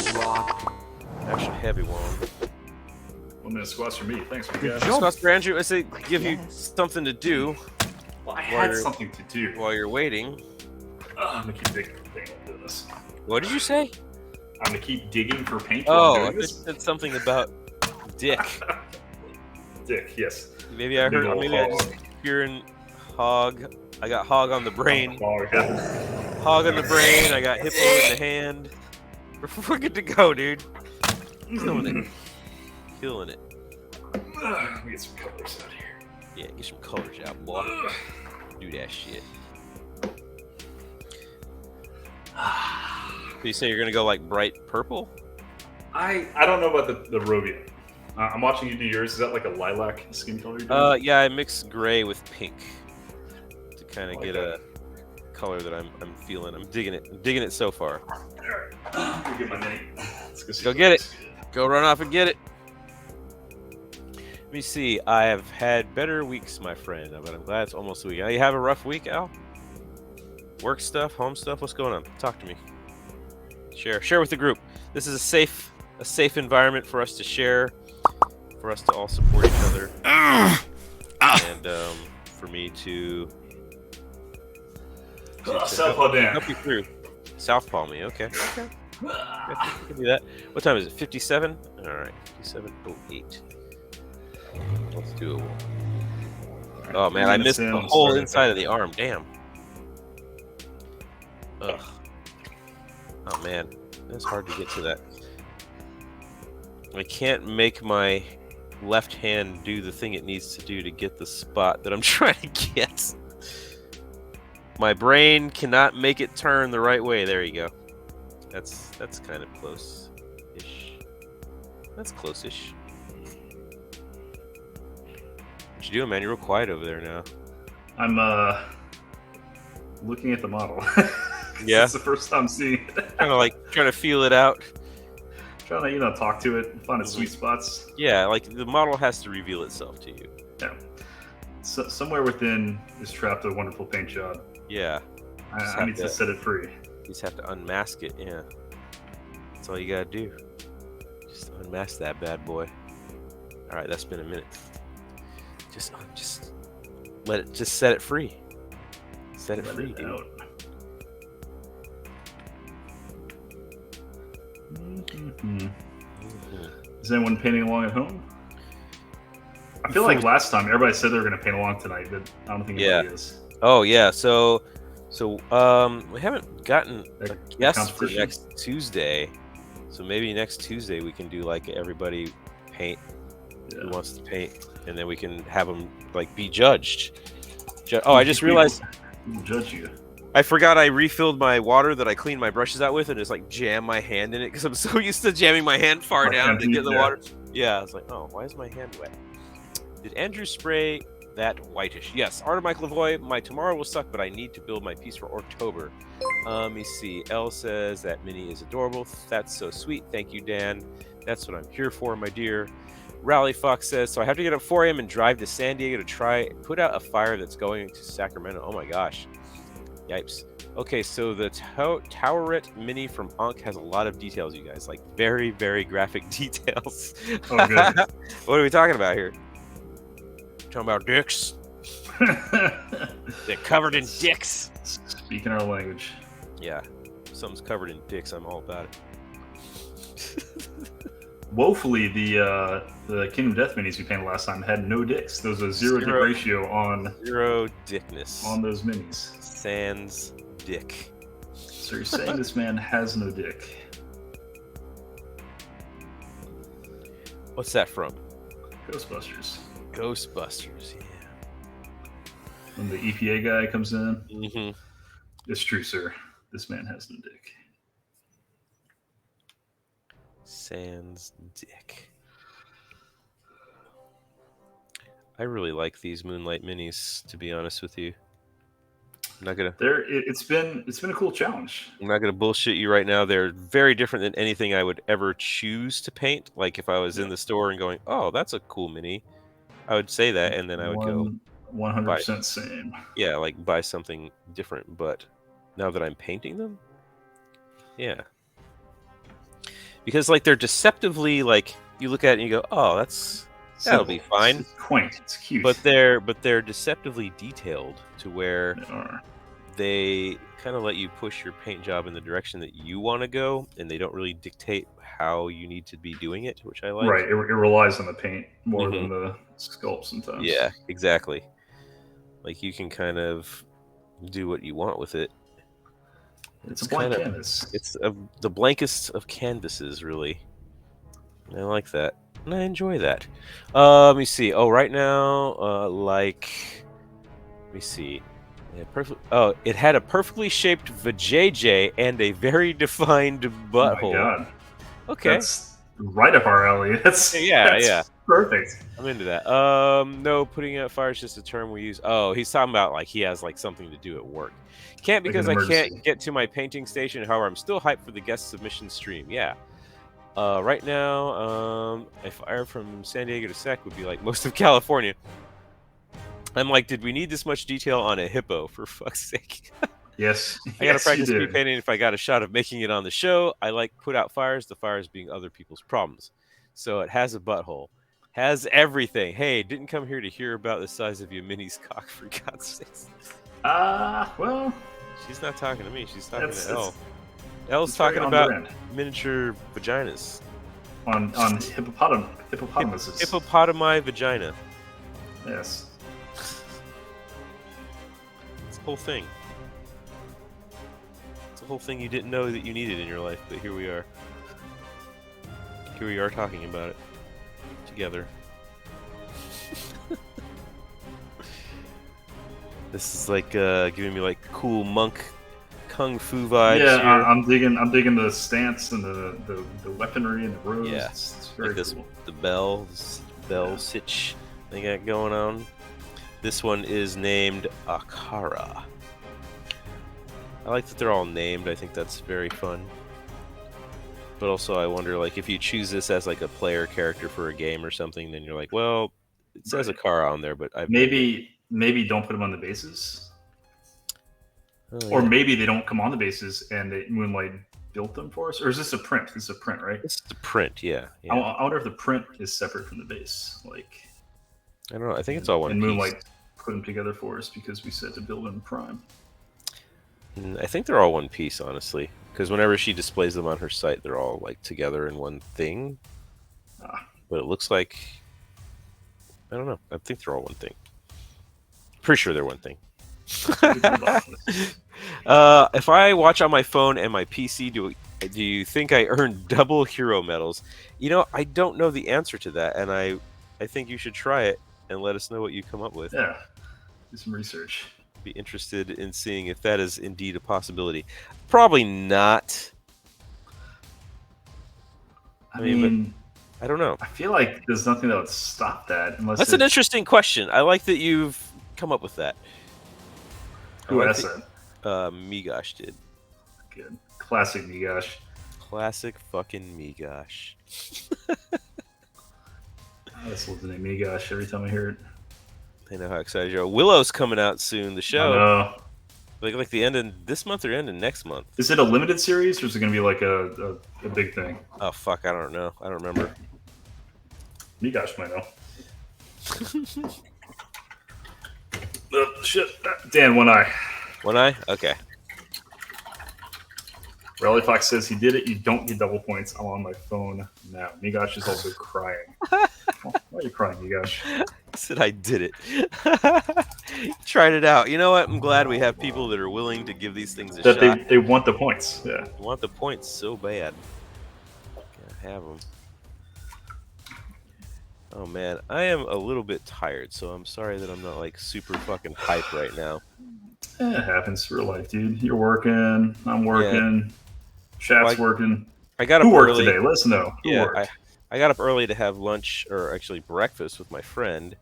Speaker 1: extra heavy one.
Speaker 2: 1 minute squats for me. Thanks, my guy.
Speaker 1: Squats for Andrew. I say give you something to do.
Speaker 2: Well, I had something to do
Speaker 1: while you're waiting.
Speaker 2: I'm gonna keep digging for paint while doing this.
Speaker 1: What did you say?
Speaker 2: I'm gonna keep digging for paint while
Speaker 1: Oh,
Speaker 2: doing
Speaker 1: I
Speaker 2: this.
Speaker 1: said something about dick.
Speaker 2: Dick, yes.
Speaker 1: Maybe I heard. Maybe I just hearing hog. I got hog on the brain. Hog on the brain. I got hippo in the hand. We're good to go, dude. Killing it. Killing it.
Speaker 2: Let me get some colors out here.
Speaker 1: Yeah, get some colors out, boy. Do that shit. So you say you're gonna go like bright purple?
Speaker 2: I don't know about the robe yet. I'm watching you do yours. Is that like a lilac skin color you're doing?
Speaker 1: Yeah, I mix gray with pink to kind of get a color that I'm feeling. I'm digging it. I'm digging it so far.
Speaker 2: All right. Let me get my mini. Let's
Speaker 1: go get it. Go run off and get it. Let me see. I have had better weeks, my friend, but I'm glad it's almost a week. You have a rough week, Al? Work stuff, home stuff. What's going on? Talk to me. Share with the group. This is a safe environment for us to share, for us to all support each other, and for me to help you through. Southpaw me, okay. I can do that. What time is it? 57. All right, 57:08. Let's do it. Oh man, I missed the whole inside of the arm. Damn. Ugh. Oh man, it's hard to get to that. I can't make my left hand do the thing it needs to do to get the spot that I'm trying to get. My brain cannot make it turn the right way. There you go. That's kind of close-ish. That's close-ish. What you doing, man? You're real quiet over there now.
Speaker 2: I'm looking at the model.
Speaker 1: Yeah,
Speaker 2: it's the first time seeing it.
Speaker 1: Kind of like trying to feel it out.
Speaker 2: Trying to talk to it, find its sweet spots.
Speaker 1: Yeah, like the model has to reveal itself to you.
Speaker 2: Yeah. So, somewhere within is trapped a wonderful paint job.
Speaker 1: Yeah.
Speaker 2: I need to set it free.
Speaker 1: You just have to unmask it. Yeah. That's all you gotta do. Just unmask that bad boy. All right, that's been a minute. Just let it. Just set it free. Set it free, dude.
Speaker 2: Out. Is anyone painting along at home? I feel like last time everybody said they were going to paint along tonight, but I don't think anybody is.
Speaker 1: Oh yeah, so we haven't gotten a guest for next Tuesday, so maybe next Tuesday we can do like everybody paint who wants to paint, and then we can have them like be judged. Oh, I just realized.
Speaker 2: People judge you.
Speaker 1: I forgot I refilled my water that I cleaned my brushes out with, and just like jam my hand in it because I'm so used to jamming my hand far down to get the water. Yeah, I was like, oh, why is my hand wet? Did Andrew spray that whitish? Yes. Art of Mike Lavoie, my tomorrow will suck, but I need to build my piece for October. Let me see. Elle says that mini is adorable. That's so sweet. Thank you, Dan. That's what I'm here for, my dear. Rally Fox says, so I have to get up 4 a.m. and drive to San Diego to try put out a fire that's going to Sacramento. Oh my gosh. Yipes. Okay, so the Towerette Mini from Ankh has a lot of details, you guys. Like, very, very graphic details.
Speaker 2: Oh, good.
Speaker 1: What are we talking about here? Talking about dicks. They're covered in dicks.
Speaker 2: Speaking our language.
Speaker 1: Yeah. Something's covered in dicks. I'm all about it.
Speaker 2: Woefully, the Kingdom Death minis we painted last time had no dicks. There was a zero dick ratio on
Speaker 1: zero dickness
Speaker 2: on those minis.
Speaker 1: Sans dick.
Speaker 2: So you're saying this man has no dick?
Speaker 1: What's that from?
Speaker 2: Ghostbusters.
Speaker 1: Ghostbusters, yeah.
Speaker 2: When the EPA guy comes in,
Speaker 1: Mm-hmm.
Speaker 2: It's true, sir. This man has no dick.
Speaker 1: Sans dick. I really like these Moonlight Minis, to be honest with you. I'm not gonna.
Speaker 2: It's been a cool challenge.
Speaker 1: I'm not gonna bullshit you right now. They're very different than anything I would ever choose to paint. Like if I was in the store and going, "Oh, that's a cool mini," I would say that, and then I would go
Speaker 2: 100% same.
Speaker 1: Yeah, like buy something different. But now that I'm painting them, yeah, because like they're deceptively like you look at it and you go, "Oh, that'll be
Speaker 2: Simple.
Speaker 1: fine."
Speaker 2: It's quaint. It's cute.
Speaker 1: But they're deceptively detailed to where
Speaker 2: They are.
Speaker 1: they kind of let you push your paint job in the direction that you want to go, and they don't really dictate how you need to be doing it, which I like.
Speaker 2: Right. It relies on the paint more
Speaker 1: Mhm.
Speaker 2: than the sculpt sometimes.
Speaker 1: Yeah, exactly. Like you can kind of do what you want with it.
Speaker 2: It's a
Speaker 1: kind
Speaker 2: blank
Speaker 1: of
Speaker 2: canvas.
Speaker 1: it's the blankest of canvases, really. I like that, and I enjoy that. Let me see. Oh, right now, let me see. Yeah, perfect. Oh, it had a perfectly shaped vajayjay and a very defined
Speaker 2: Oh my
Speaker 1: butthole.
Speaker 2: god.
Speaker 1: Okay.
Speaker 2: That's right up our alley.
Speaker 1: Yeah, yeah.
Speaker 2: That's perfect.
Speaker 1: I'm into that. No, putting out fire is just a term we use. Oh, he's talking about like he has like something to do at work. Can't
Speaker 2: Like an
Speaker 1: because I can't
Speaker 2: emergency.
Speaker 1: get to my painting station. However, I'm still hyped for the guest submission stream. Yeah. Right now, a fire from San Diego to Sec would be like most of California. I'm like, did we need this much detail on a hippo? For fuck's sake.
Speaker 2: Yes.
Speaker 1: I gotta
Speaker 2: Yes, you
Speaker 1: practice speed
Speaker 2: did.
Speaker 1: painting if I got a shot of making it on the show. I like put out fires, the fires being other people's problems. So it has a butthole. Has everything. Hey, didn't come here to hear about the size of your mini's cock, for God's sakes.
Speaker 2: Well,
Speaker 1: She's not talking to me. She's talking
Speaker 2: that's
Speaker 1: to Elle. Elle's
Speaker 2: it's very
Speaker 1: talking
Speaker 2: on
Speaker 1: about
Speaker 2: brand.
Speaker 1: miniature vaginas.
Speaker 2: On hippopotamuses.
Speaker 1: Hippopotami vagina.
Speaker 2: Yes.
Speaker 1: It's a whole thing. It's a whole thing you didn't know that you needed in your life, but here we are. Here we are talking about it together. This is like giving me like cool monk kung fu vibes
Speaker 2: Yeah,
Speaker 1: here.
Speaker 2: I'm digging the stance and the weaponry and the robes.
Speaker 1: Yeah,
Speaker 2: It's very
Speaker 1: like this,
Speaker 2: cool.
Speaker 1: the bell sitch they got going on. This one is named Akara. I like that they're all named. I think that's very fun. But also, I wonder, like, if you choose this as like a player character for a game or something, then you're like, well, it says
Speaker 2: Right.
Speaker 1: Akara on there, but I've named it.
Speaker 2: Maybe don't put them on the bases,
Speaker 1: Oh,
Speaker 2: or
Speaker 1: yeah.
Speaker 2: maybe they don't come on the bases and Moonlight built them for us, or is this a print? This is a print, right?
Speaker 1: This is the print, yeah.
Speaker 2: I wonder if the print is separate from the base, like.
Speaker 1: I don't know. I think it's all one
Speaker 2: and
Speaker 1: piece.
Speaker 2: Moonlight put them together for us because we said to build them Prime.
Speaker 1: I think they're all one piece, honestly. Because whenever she displays them on her site, they're all like together in one thing. But it looks like, I don't know. I think they're all one thing. Pretty sure they're one thing. If I watch on my phone and my PC, do you think I earn double hero medals? You know, I don't know the answer to that, and I think you should try it and let us know what you come up with.
Speaker 2: Yeah, do some research.
Speaker 1: Be interested in seeing if that is indeed a possibility. Probably not.
Speaker 2: I mean,
Speaker 1: I don't know.
Speaker 2: I feel like there's nothing that would stop that unless.
Speaker 1: That's an interesting question. I like that you've come up with that.
Speaker 2: Who asked that?
Speaker 1: Migosh did.
Speaker 2: Good. Classic Migosh.
Speaker 1: Classic fucking Migosh.
Speaker 2: I just love the name Migosh every time I hear it.
Speaker 1: I know how excited you are. Willow's coming out soon. The show.
Speaker 2: I know.
Speaker 1: Like the end of this month or end of next month.
Speaker 2: Is it a limited series or is it going to be like a big thing?
Speaker 1: Oh fuck! I don't know. I don't remember.
Speaker 2: Migosh might know. Shit. Dan, one eye.
Speaker 1: One eye? Okay.
Speaker 2: Rally Fox says he did it. You don't get double points. I'm on my phone now. Migosh is also crying. Why are you crying, Migosh?
Speaker 1: I said I did it. Tried it out. You know what? I'm glad we have people that are willing to give these things a shot.
Speaker 2: They want the points. Yeah.
Speaker 1: They want the points so bad. Gotta have them. Oh man, I am a little bit tired, so I'm sorry that I'm not like super fucking hype right now.
Speaker 2: It happens. Real life, dude. You're working. I'm working. Yeah. Chat's working.
Speaker 1: I got up
Speaker 2: Who worked
Speaker 1: early
Speaker 2: today? Let us know. Who worked?
Speaker 1: I got up early to have lunch, or actually breakfast, with my friend,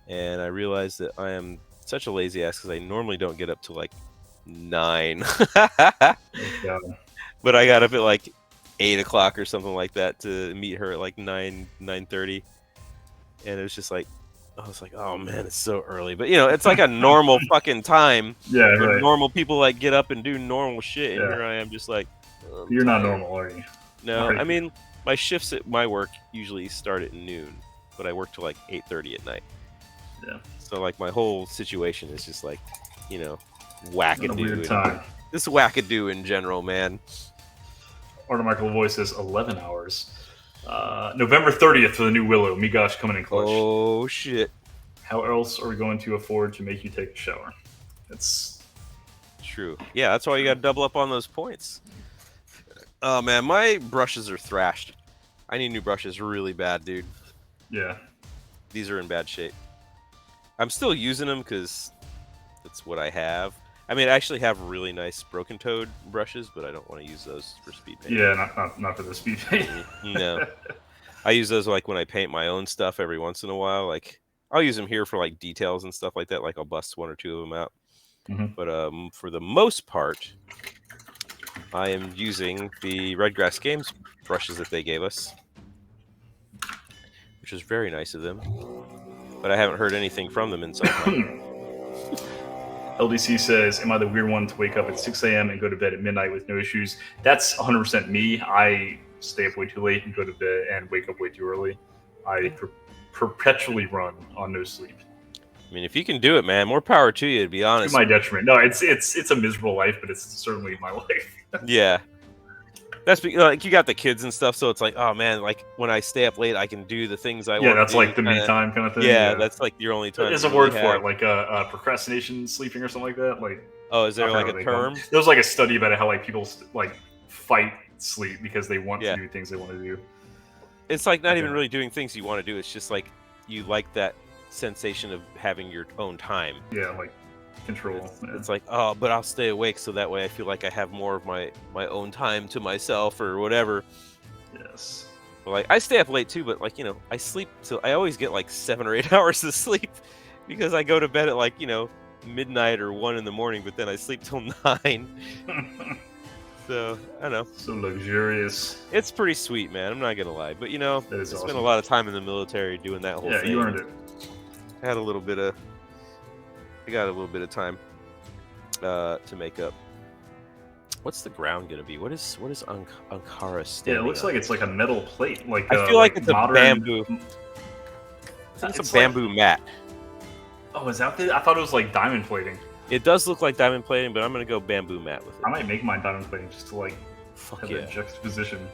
Speaker 1: and I realized that I am such a lazy ass because I normally don't get up till like 9. But I got up at like 8 o'clock or something like that to meet her at like 9:30, and it was just like, I was like, oh man, it's so early. But you know, it's like a normal fucking time.
Speaker 2: Yeah, right.
Speaker 1: Normal people like get up and do normal shit, and here I am just like,
Speaker 2: you're not normal, are you?
Speaker 1: No,
Speaker 2: Alright.
Speaker 1: I mean my shifts at my work usually start at noon, but I work till like 8:30 at night.
Speaker 2: Yeah.
Speaker 1: So like my whole situation is just like, you know,
Speaker 2: In a
Speaker 1: wackadoo.
Speaker 2: weird time.
Speaker 1: This wackadoo in general, man.
Speaker 2: Arthur Michael Voice says 11 hours. November 30th for the new Willow. Me gosh, coming in clutch.
Speaker 1: Oh shit.
Speaker 2: How else are we going to afford to make you take a shower? It's
Speaker 1: True. Yeah, that's why you got to double up on those points. Oh man, my brushes are thrashed. I need new brushes really bad, dude.
Speaker 2: yeah.
Speaker 1: These are in bad shape. I'm still using them because that's what I have. I mean, I actually have really nice broken toed brushes, but I don't want to use those for speed paint.
Speaker 2: Yeah, not for the speed paint.
Speaker 1: No. I use those like when I paint my own stuff every once in a while. Like I'll use them here for like details and stuff like that. Like I'll bust one or two of them out.
Speaker 2: Mhm.
Speaker 1: But for the most part, I am using the Redgrass Games brushes that they gave us, which is very nice of them. But I haven't heard anything from them in some time.
Speaker 2: LDC says, "Am I the weird one to wake up at 6 a.m. and go to bed at midnight with no issues?" That's 100% me. I stay up way too late and go to bed and wake up way too early. I perpetually run on no sleep.
Speaker 1: I mean, if you can do it, man, more power to you. To be
Speaker 2: To
Speaker 1: honest,
Speaker 2: my detriment. No, it's a miserable life, but it's certainly my life.
Speaker 1: yeah. That's like you got the kids and stuff, so it's like, oh man, like when I stay up late, I can do the things I want.
Speaker 2: Yeah, that's
Speaker 1: to do,
Speaker 2: like the me time kind of thing.
Speaker 1: Yeah, that's like your only time.
Speaker 2: There's a word for it, like procrastination sleeping or something like that. Like,
Speaker 1: oh, is there like a term?
Speaker 2: There was like a study about how like people like fight sleep because they want to do things they want to do.
Speaker 1: It's like not even really doing things you want to do. It's just like you like that sensation of having your own time.
Speaker 2: Yeah, like control.
Speaker 1: It's like, oh, but I'll stay awake so that way I feel like I have more of my own time to myself or whatever.
Speaker 2: Yes.
Speaker 1: But like I stay up late too, but like, you know, I sleep till I always get like 7 or 8 hours of sleep because I go to bed at like, you know, midnight or 1 in the morning, but then I sleep till 9. So I don't know.
Speaker 2: So luxurious.
Speaker 1: It's pretty sweet, man. I'm not gonna lie, but you know, I spent a lot of time in the military doing that whole thing.
Speaker 2: Yeah, you earned it.
Speaker 1: I got a little bit of time to make up. What's the ground gonna be? What is Ankara standing?
Speaker 2: Yeah, it looks like it's like a metal plate. Like
Speaker 1: I feel like it's
Speaker 2: modern...
Speaker 1: a bamboo. It's a bamboo mat.
Speaker 2: Oh, is that I thought it was like diamond plating.
Speaker 1: It does look like diamond plating, but I'm gonna go bamboo mat with it.
Speaker 2: I might make mine diamond plating just to like
Speaker 1: have
Speaker 2: that juxtaposition.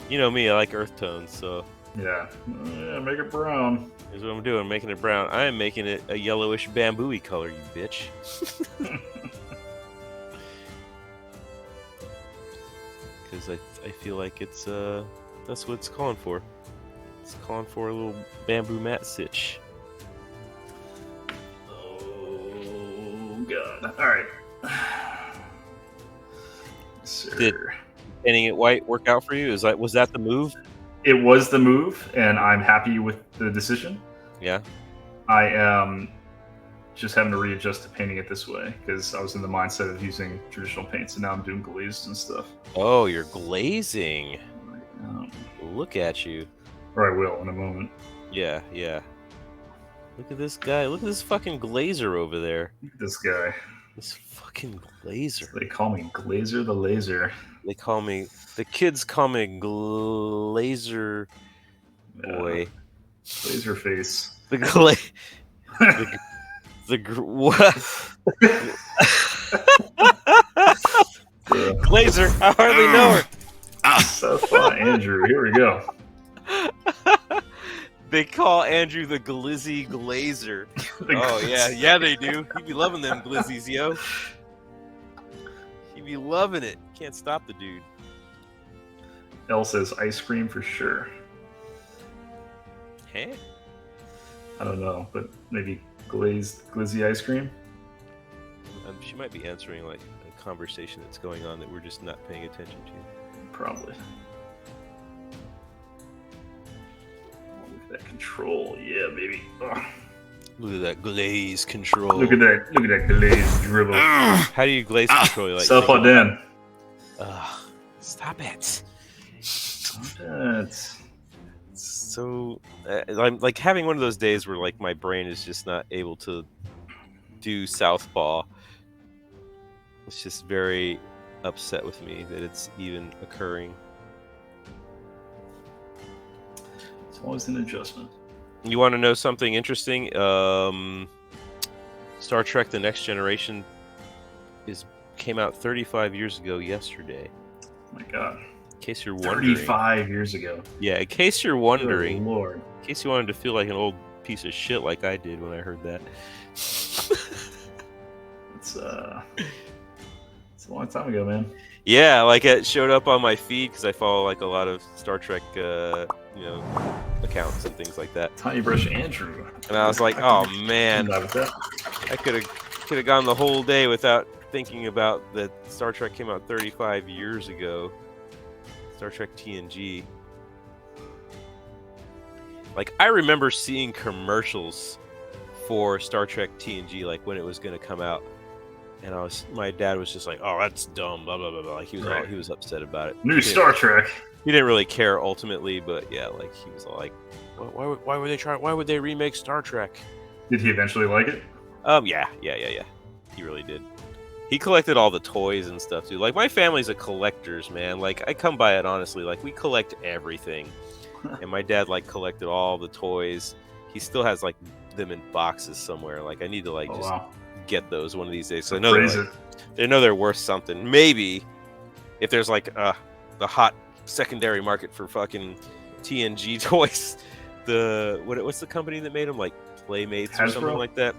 Speaker 1: You know me, I like earth tones, so
Speaker 2: yeah, make it brown.
Speaker 1: Here's what I'm doing, making it brown. I am making it a yellowish bamboo-y color, you bitch. Because I feel like it's that's what it's calling for. It's calling for a little bamboo mat sitch.
Speaker 2: Oh god! All right. Sir.
Speaker 1: Did painting it white work out for you? Was that the move?
Speaker 2: It was the move, and I'm happy with the decision.
Speaker 1: Yeah.
Speaker 2: I am just having to readjust to painting it this way because I was in the mindset of using traditional paints, and now I'm doing glazed and stuff.
Speaker 1: Oh, you're glazing. Look at you.
Speaker 2: Or I will in a moment.
Speaker 1: Yeah, yeah. Look at this guy. Look at this fucking glazer over there.
Speaker 2: Look at this guy.
Speaker 1: This fucking glazer.
Speaker 2: They call me Glazer the Laser.
Speaker 1: They call me... The kids call me Glazer Boy.
Speaker 2: Laser face.
Speaker 1: The what? Glazer. I hardly know her.
Speaker 2: Southpaw Andrew. Here we go.
Speaker 1: They call Andrew the Glizzy Glazer. Oh yeah, they do. He be loving them glizzies, yo. He be loving it. Can't stop the dude.
Speaker 2: L says ice cream for sure.
Speaker 1: Hey.
Speaker 2: I don't know, but maybe glizzy ice cream.
Speaker 1: She might be answering like a conversation that's going on that we're just not paying attention to.
Speaker 2: Probably. That control, yeah, baby. Ugh.
Speaker 1: Look at that glaze control.
Speaker 2: Look at that glaze dribble.
Speaker 1: How do you glaze control? You like
Speaker 2: Self-out Dan.
Speaker 1: Stop it.
Speaker 2: Stop it.
Speaker 1: So, I'm like having one of those days where like my brain is just not able to do Southpaw. It's just very upset with me that it's even occurring.
Speaker 2: It's always an adjustment.
Speaker 1: You want to know something interesting? Star Trek: The Next Generation came out 35 years ago yesterday.
Speaker 2: Oh my God.
Speaker 1: In case you're wondering.
Speaker 2: 35 years ago.
Speaker 1: Yeah, in case you're wondering.
Speaker 2: Good Lord.
Speaker 1: In case you wanted to feel like an old piece of shit like I did when I heard that.
Speaker 2: It's a long time ago, man.
Speaker 1: Yeah, like it showed up on my feed because I follow like a lot of Star Trek, accounts and things like that.
Speaker 2: Tiny Brush Andrew.
Speaker 1: And I was like, oh man, I could have gone the whole day without thinking about that Star Trek came out 35 years ago. Star Trek TNG. Like I remember seeing commercials for Star Trek TNG, like when it was going to come out, and my dad was just like, "Oh, that's dumb," blah blah blah blah. Like he was upset about it.
Speaker 2: New Star Trek.
Speaker 1: He didn't really care ultimately, but yeah, like he was like, "Why would they remake Star Trek?"
Speaker 2: Did he eventually like it?
Speaker 1: Yeah. He really did. He collected all the toys and stuff too. Like my family's a collectors, man. Like I come by it honestly. Like we collect everything, and my dad like collected all the toys. He still has like them in boxes somewhere. Like I need to get those one of these days. So I know they're worth something. Maybe if there's like the hot secondary market for fucking TNG toys. What's the company that made them? Like Playmates or something like that.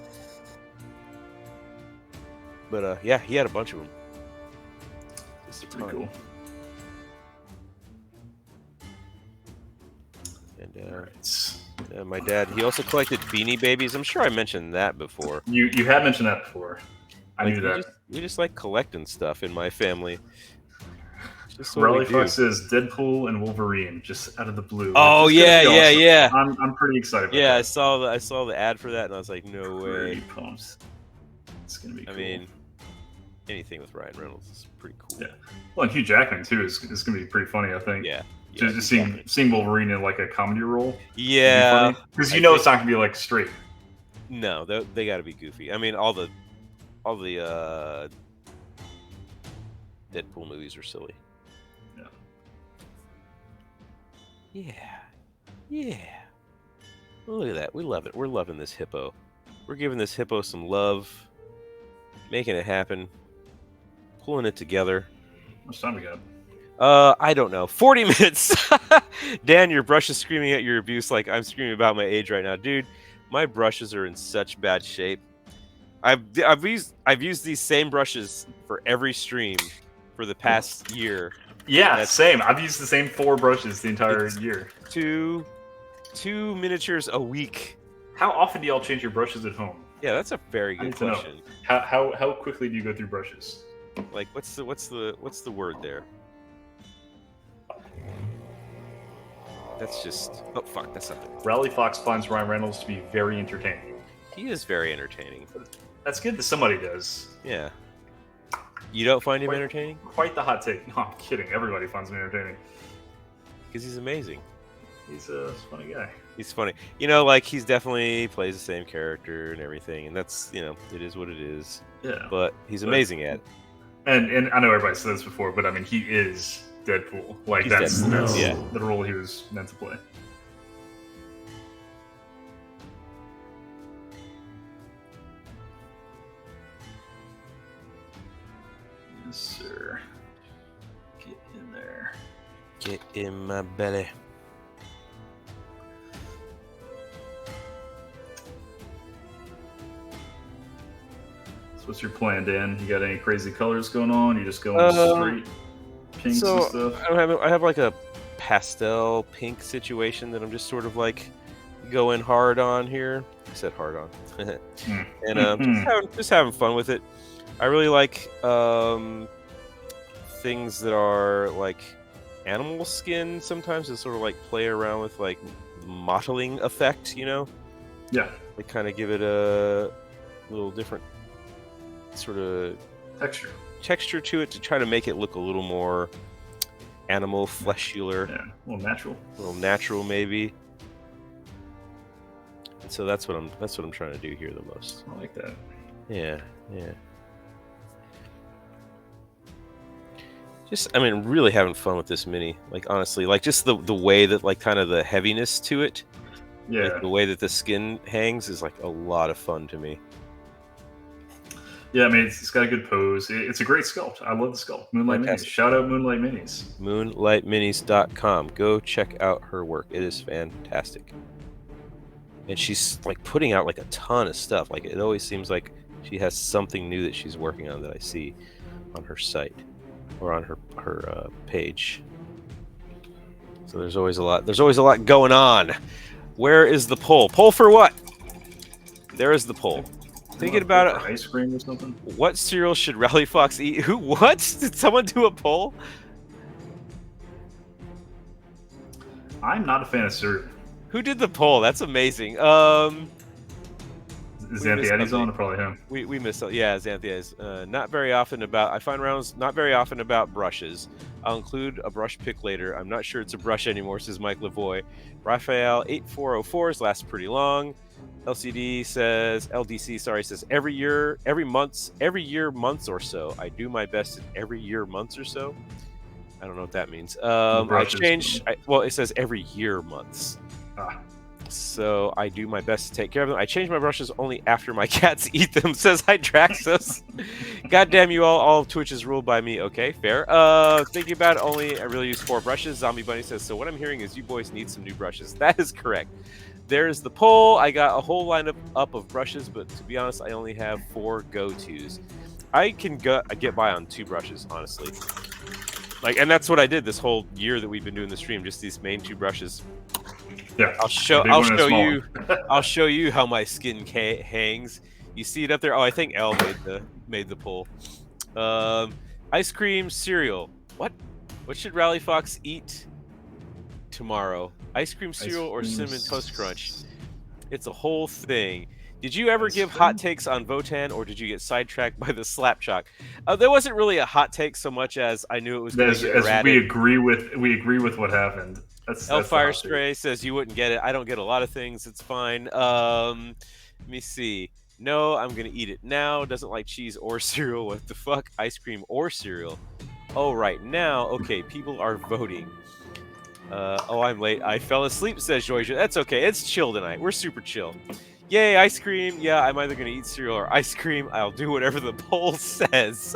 Speaker 1: But yeah, he had a bunch of them. Just a ton.
Speaker 2: Pretty cool.
Speaker 1: And my dad, he also collected Beanie Babies. I'm sure I mentioned that before.
Speaker 2: You have mentioned that before. I knew that.
Speaker 1: We just like collecting stuff in my family.
Speaker 2: Raleigh Fox says Deadpool and Wolverine just out of the blue.
Speaker 1: Oh yeah.
Speaker 2: I'm pretty excited about
Speaker 1: that.
Speaker 2: I
Speaker 1: saw the ad for that and I was like, no way.
Speaker 2: Pumps. It's gonna be cool.
Speaker 1: I mean, anything with Ryan Reynolds is pretty cool.
Speaker 2: Yeah. Well, and Hugh Jackman too is gonna be pretty funny, I think.
Speaker 1: Yeah.
Speaker 2: Just seeing Wolverine in like a comedy role.
Speaker 1: Yeah.
Speaker 2: Because it's not gonna be like straight.
Speaker 1: No, they got to be goofy. I mean, all the Deadpool movies are silly. Yeah. Well, look at that. We love it. We're loving this hippo. We're giving this hippo some love, making it happen, pulling it together.
Speaker 2: How much time we got?
Speaker 1: I don't know. 40 minutes. Dan, your brush is screaming at your abuse like I'm screaming about my age right now. Dude, my brushes are in such bad shape. I've used these same brushes for every stream for the past year.
Speaker 2: Yeah, same. I've used the same 4 brushes the entire year.
Speaker 1: Two miniatures a week.
Speaker 2: How often do y'all change your brushes at home?
Speaker 1: Yeah, that's a very good question.
Speaker 2: How quickly do you go through brushes?
Speaker 1: Like, what's the word there? That's just... Oh, fuck, that's something.
Speaker 2: Raleigh Fox finds Ryan Reynolds to be very entertaining.
Speaker 1: He is very entertaining.
Speaker 2: That's good that somebody does.
Speaker 1: Yeah. You don't find him entertaining?
Speaker 2: Quite the hot take. No, I'm kidding. Everybody finds him entertaining.
Speaker 1: Because he's amazing.
Speaker 2: He's a funny guy.
Speaker 1: He's funny. Like, he's definitely plays the same character and everything, and that's, it is what it is.
Speaker 2: Yeah.
Speaker 1: But he's amazing at it.
Speaker 2: And I know everybody said this before, but I mean, he is Deadpool. Like, that's the role he was meant to play. Yes, sir. Get in there.
Speaker 1: Get in my belly.
Speaker 2: So what's your plan, Dan? You got any crazy colors going on? You just going straight pinks and stuff?
Speaker 1: I have like a pastel pink situation that I'm just sort of like going hard on here. I said hard on. And just having fun with it. I really like things that are like animal skin sometimes to sort of like play around with like the mottling effect, Yeah. They kind of give it a little different sort of texture to it to try to make it look a little more animal fleshular.
Speaker 2: Yeah, a little
Speaker 1: natural maybe. And so that's what I'm trying to do here the most.
Speaker 2: I like that.
Speaker 1: Yeah. I mean, really having fun with this mini. Like, honestly, like just the way that like kind of the heaviness to it, like
Speaker 2: Yeah.
Speaker 1: the way that the skin hangs is like a lot of fun to me.
Speaker 2: Yeah, I mean, it's got a good pose. It's a great sculpt. I love the sculpt. Moonlight Minis.
Speaker 1: Fantastic.
Speaker 2: Shout out Moonlight Minis.
Speaker 1: MoonlightMinis.com. Go check out her work. It is fantastic. And she's like putting out like a ton of stuff. Like it always seems like she has something new that she's working on that I see on her site or on her page. So there's always a lot. There's always a lot going on. Where is the poll? Poll for what? There is the poll. Thinking about it.
Speaker 2: Ice cream or something.
Speaker 1: What cereal should Rally Fox eat? Who? What? Did someone do a poll?
Speaker 2: I'm not a fan of cereal.
Speaker 1: Who did the poll? That's amazing.
Speaker 2: Xanthiades on, probably him.
Speaker 1: We missed it. Yeah, Xanthiades. Not very often about. I find rounds not very often about brushes. I'll include a brush pick later. I'm not sure it's a brush anymore, says Mike Lavoie. Raphael 8404s lasts pretty long. LDC says every year, months or so. I do my best in every year, months or so. I don't know what that means. It says every year, months. So I do my best to take care of them. I change my brushes only after my cats eat them, says Hydraxos. Goddamn you all of Twitch is ruled by me. Okay, fair. Thinking about it, I really use 4 brushes. Zombie Bunny says, so what I'm hearing is you boys need some new brushes. That is correct. There's the poll. I got a whole lineup of brushes, but to be honest, I only have 4 go-tos. I can get by on 2 brushes, honestly. Like, and that's what I did this whole year that we've been doing the stream. Just these main 2 brushes.
Speaker 2: Yeah,
Speaker 1: I'll show you how my skin hangs. You see it up there? Oh, I think L made the poll. Ice cream cereal. What should Rally Fox eat tomorrow? Ice cream cereal or cinnamon toast crunch? It's a whole thing. Did you ever give hot takes on Votan, or did you get sidetracked by the slap chalk? There wasn't really a hot take so much as I knew it was going to get erratic.
Speaker 2: We agree with what happened. That's
Speaker 1: Fire Stray says you wouldn't get it. I don't get a lot of things. It's fine. Let me see. No, I'm gonna eat it now. Doesn't like cheese or cereal. What the fuck? Ice cream or cereal? Oh, right now. Okay, people are voting. I'm late. I fell asleep, says Joyja. That's okay. It's chill tonight. We're super chill. Yay, ice cream. Yeah, I'm either gonna eat cereal or ice cream. I'll do whatever the poll says.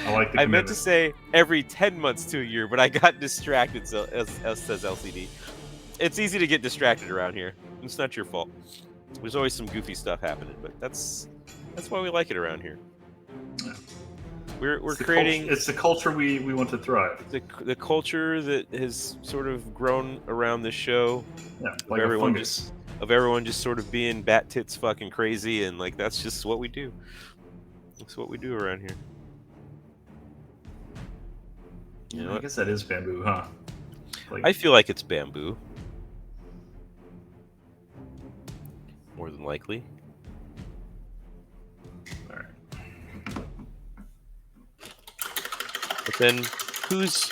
Speaker 1: I meant to say every 10 months to a year, but I got distracted, so says LCD. It's easy to get distracted around here. It's not your fault. There's always some goofy stuff happening, but that's why we like it around here.
Speaker 2: Yeah.
Speaker 1: We're creating...
Speaker 2: It's the culture we want to thrive.
Speaker 1: The culture that has sort of grown around this show.
Speaker 2: Yeah, like everyone just
Speaker 1: sort of being bat tits fucking crazy, and like that's just what we do. That's what we do around here. You know
Speaker 2: I guess that is bamboo, huh? Like,
Speaker 1: I feel like it's bamboo. More than likely.
Speaker 2: All right.
Speaker 1: But then, who's